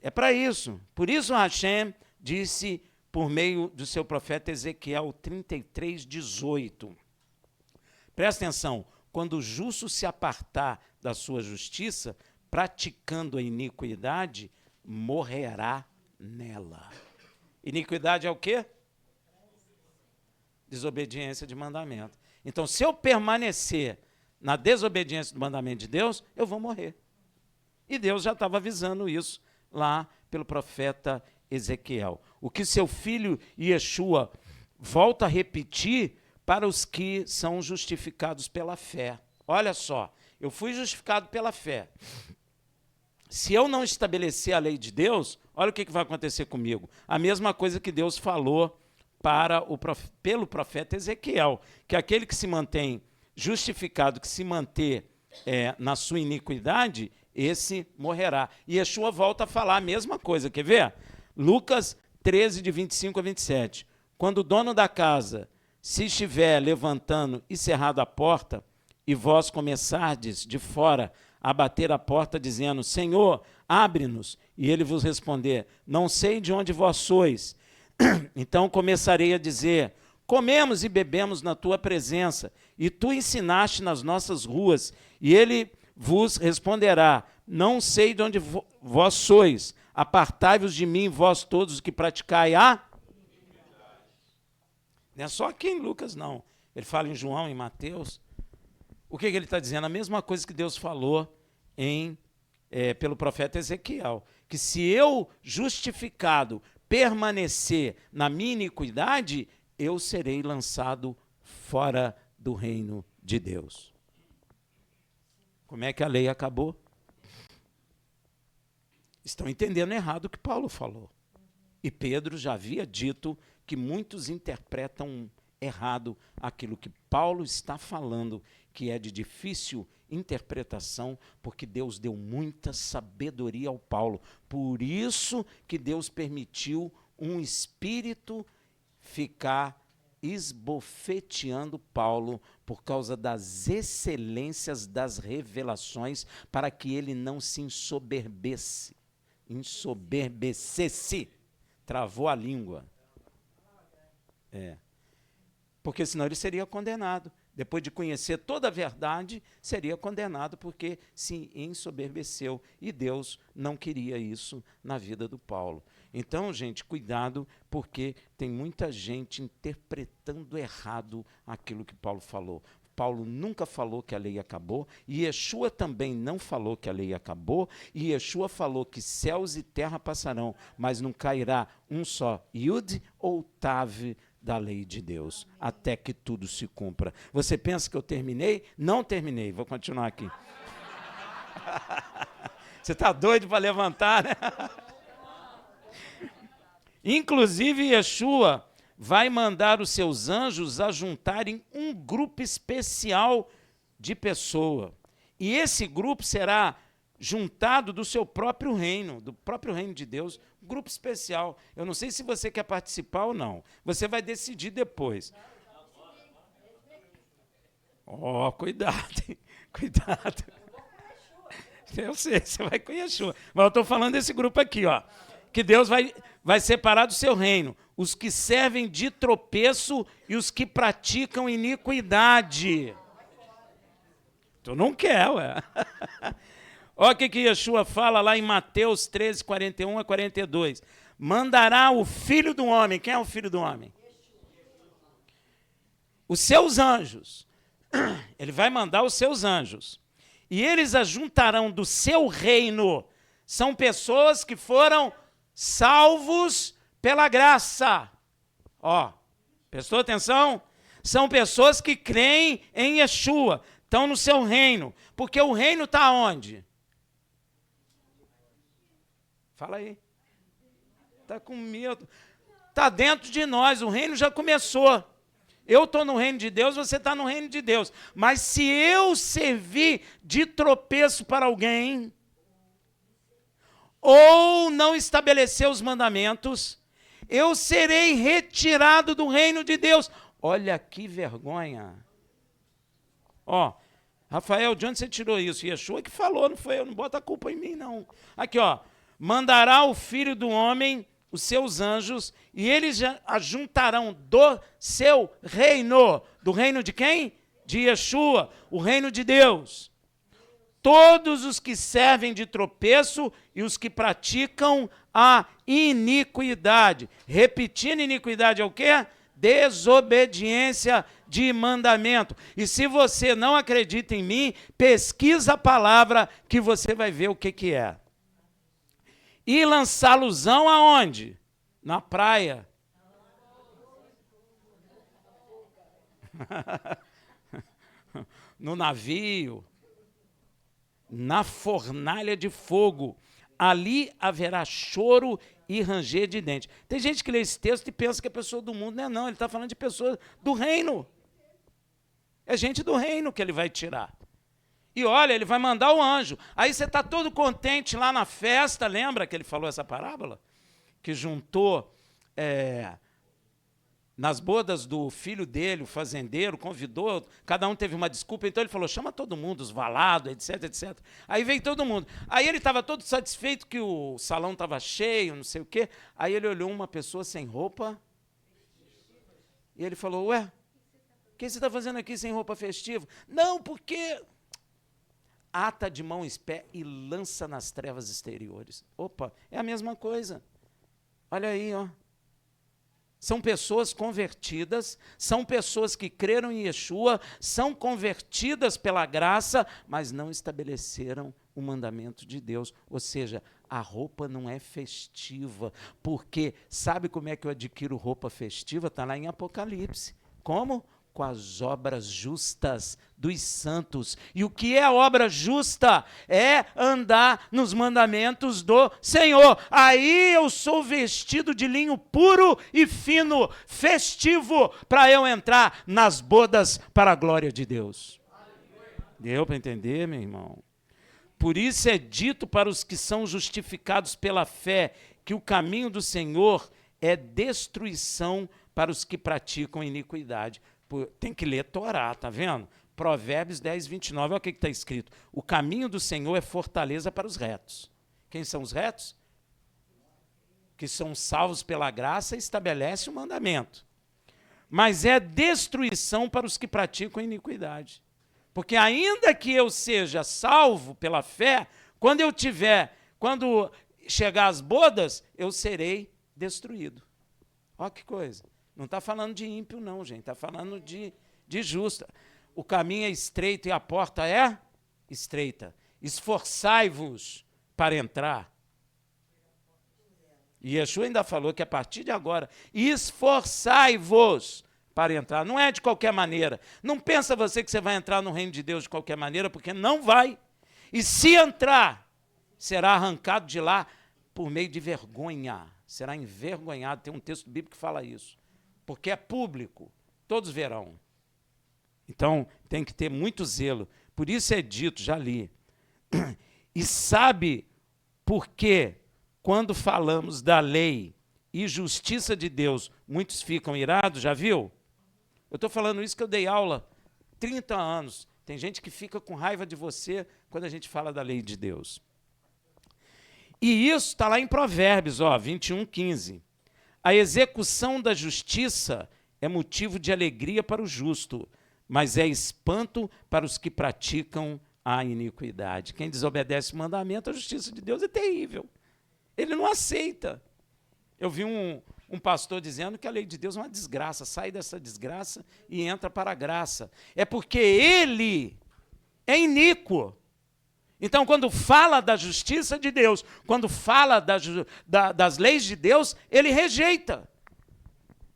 É para isso. Por isso Hashem disse por meio do seu profeta Ezequiel 33:18. Presta atenção, quando o justo se apartar da sua justiça, praticando a iniquidade, morrerá nela. Iniquidade é o quê? Desobediência de mandamento. Então, se eu permanecer na desobediência do mandamento de Deus, eu vou morrer. E Deus já estava avisando isso lá pelo profeta Ezequiel. O que seu filho Yeshua volta a repetir para os que são justificados pela fé. Olha só, eu fui justificado pela fé. Se eu não estabelecer a lei de Deus, olha o que vai acontecer comigo. A mesma coisa que Deus falou pelo profeta Ezequiel, que aquele que se mantém justificado, que se manter na sua iniquidade, esse morrerá. E Yeshua volta a falar a mesma coisa, quer ver? Lucas 13, de 25 a 27. Quando o dono da casa se estiver levantando e cerrado a porta, e vós começardes de fora a bater a porta, dizendo, Senhor, abre-nos, e ele vos responder, não sei de onde vós sois. Então começarei a dizer, comemos e bebemos na tua presença, e tu ensinaste nas nossas ruas, e ele vos responderá, não sei de onde vós sois, apartai-vos de mim, vós todos os que praticai a... Não é só aqui em Lucas, não. Ele fala em João, em Mateus. O que ele está dizendo? A mesma coisa que Deus falou pelo profeta Ezequiel, que se eu, justificado, permanecer na minha iniquidade, eu serei lançado fora do reino de Deus. Como é que a lei acabou? Estão entendendo errado o que Paulo falou. E Pedro já havia dito que muitos interpretam errado aquilo que Paulo está falando, que é de difícil interpretação, porque Deus deu muita sabedoria ao Paulo. Por isso que Deus permitiu um espírito ficar esbofeteando Paulo por causa das excelências das revelações, para que ele não se ensoberbecesse. Travou a língua. Porque senão ele seria condenado. Depois de conhecer toda a verdade, seria condenado porque se ensoberbeceu. E Deus não queria isso na vida do Paulo. Então, gente, cuidado, porque tem muita gente interpretando errado aquilo que Paulo falou. Paulo nunca falou que a lei acabou, e Yeshua também não falou que a lei acabou, e Yeshua falou que céus e terra passarão, mas não cairá um só Yud ou Tav da lei de Deus, até que tudo se cumpra. Você pensa que eu terminei? Não terminei, vou continuar aqui. Você está doido para levantar, né? Inclusive, Yeshua vai mandar os seus anjos a juntarem um grupo especial de pessoa. E esse grupo será juntado do seu próprio reino, do próprio reino de Deus, um grupo especial. Eu não sei se você quer participar ou não. Você vai decidir depois. Ó, cuidado, hein? Cuidado. Eu sei, você vai com Yeshua. Mas eu estou falando desse grupo aqui, ó. Que Deus vai separar do seu reino os que servem de tropeço e os que praticam iniquidade. Tu não quer, ué. Olha o que Yeshua fala lá em Mateus 13, 41 a 42. Mandará o Filho do Homem. Quem é o Filho do Homem? Os seus anjos. Ele vai mandar os seus anjos. E eles ajuntarão do seu reino. São pessoas que foram salvos pela graça. Ó, prestou atenção? São pessoas que creem em Yeshua, estão no seu reino. Porque o reino está onde? Fala aí. Está com medo. Está dentro de nós, o reino já começou. Eu estou no reino de Deus, você está no reino de Deus. Mas se eu servir de tropeço para alguém, ou não estabelecer os mandamentos, eu serei retirado do reino de Deus. Olha que vergonha. Ó, Rafael, de onde você tirou isso? Yeshua que falou, não foi eu, não bota a culpa em mim, não. Aqui, ó, mandará o Filho do Homem, os seus anjos, e eles ajuntarão do seu reino. Do reino de quem? De Yeshua, o reino de Deus. Todos os que servem de tropeço e os que praticam a iniquidade. Repetindo, iniquidade é o quê? Desobediência de mandamento. E se você não acredita em mim, pesquisa a palavra que você vai ver o que é. E lançá-losão aonde? Na praia. No navio. Na fornalha de fogo. Ali haverá choro e ranger de dentes. Tem gente que lê esse texto e pensa que é pessoa do mundo. Não é não, ele está falando de pessoas do reino. É gente do reino que ele vai tirar. E olha, ele vai mandar o anjo. Aí você está todo contente lá na festa, lembra que ele falou essa parábola? Que juntou... nas bodas do filho dele, o fazendeiro, convidou, cada um teve uma desculpa, então ele falou, chama todo mundo, os valados, etc, etc. Aí veio todo mundo. Aí ele estava todo satisfeito que o salão estava cheio, não sei o quê. Aí ele olhou uma pessoa sem roupa E ele falou, ué, o que você está fazendo aqui sem roupa festiva? Não, porque ata de mão e pé e lança nas trevas exteriores. Opa, é a mesma coisa. Olha aí, ó. São pessoas convertidas, são pessoas que creram em Yeshua, são convertidas pela graça, mas não estabeleceram o mandamento de Deus. Ou seja, a roupa não é festiva, porque sabe como é que eu adquiro roupa festiva? Está lá em Apocalipse. Como? Com as obras justas dos santos. E o que é a obra justa? É andar nos mandamentos do Senhor. Aí eu sou vestido de linho puro e fino, festivo, para eu entrar nas bodas para a glória de Deus. Deu para entender, meu irmão? Por isso é dito para os que são justificados pela fé que o caminho do Senhor é destruição para os que praticam iniquidade. Tem que ler Torá, tá vendo? Provérbios 10, 29, olha o que está escrito. O caminho do Senhor é fortaleza para os retos. Quem são os retos? Que são salvos pela graça e estabelece o mandamento. Mas é destruição para os que praticam iniquidade. Porque ainda que eu seja salvo pela fé, quando chegar às bodas, eu serei destruído. Olha que coisa. Não está falando de ímpio, não, gente. Está falando de justo. O caminho é estreito e a porta é estreita. Esforçai-vos para entrar. E Yeshua ainda falou que a partir de agora, esforçai-vos para entrar. Não é de qualquer maneira. Não pensa você que você vai entrar no reino de Deus de qualquer maneira, porque não vai. E se entrar, será arrancado de lá por meio de vergonha. Será envergonhado. Tem um texto bíblico que fala isso. Porque é público, todos verão. Então, tem que ter muito zelo. Por isso é dito, já li. E sabe por que, quando falamos da lei e justiça de Deus, muitos ficam irados, já viu? Eu estou falando isso que eu dei aula 30 anos. Tem gente que fica com raiva de você quando a gente fala da lei de Deus. E isso está lá em Provérbios, 21, 15. A execução da justiça é motivo de alegria para o justo, mas é espanto para os que praticam a iniquidade. Quem desobedece o mandamento, a justiça de Deus é terrível. Ele não aceita. Eu vi um pastor dizendo que a lei de Deus é uma desgraça, sai dessa desgraça e entra para a graça. É porque ele é iníquo. Então, quando fala da justiça de Deus, quando fala das leis de Deus, ele rejeita.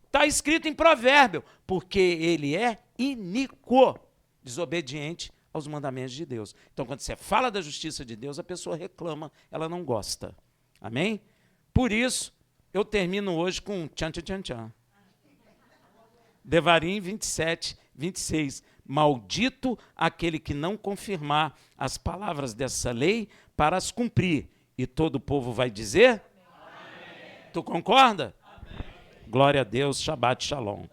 Está escrito em provérbio, porque ele é iníquo, desobediente aos mandamentos de Deus. Então, quando você fala da justiça de Deus, a pessoa reclama, ela não gosta. Amém? Por isso, eu termino hoje com tchan, tchan, tchan, tchan. Devarim 27, 26. Maldito aquele que não confirmar as palavras dessa lei para as cumprir. E todo o povo vai dizer? Amém. Tu concorda? Amém. Glória a Deus, Shabbat Shalom.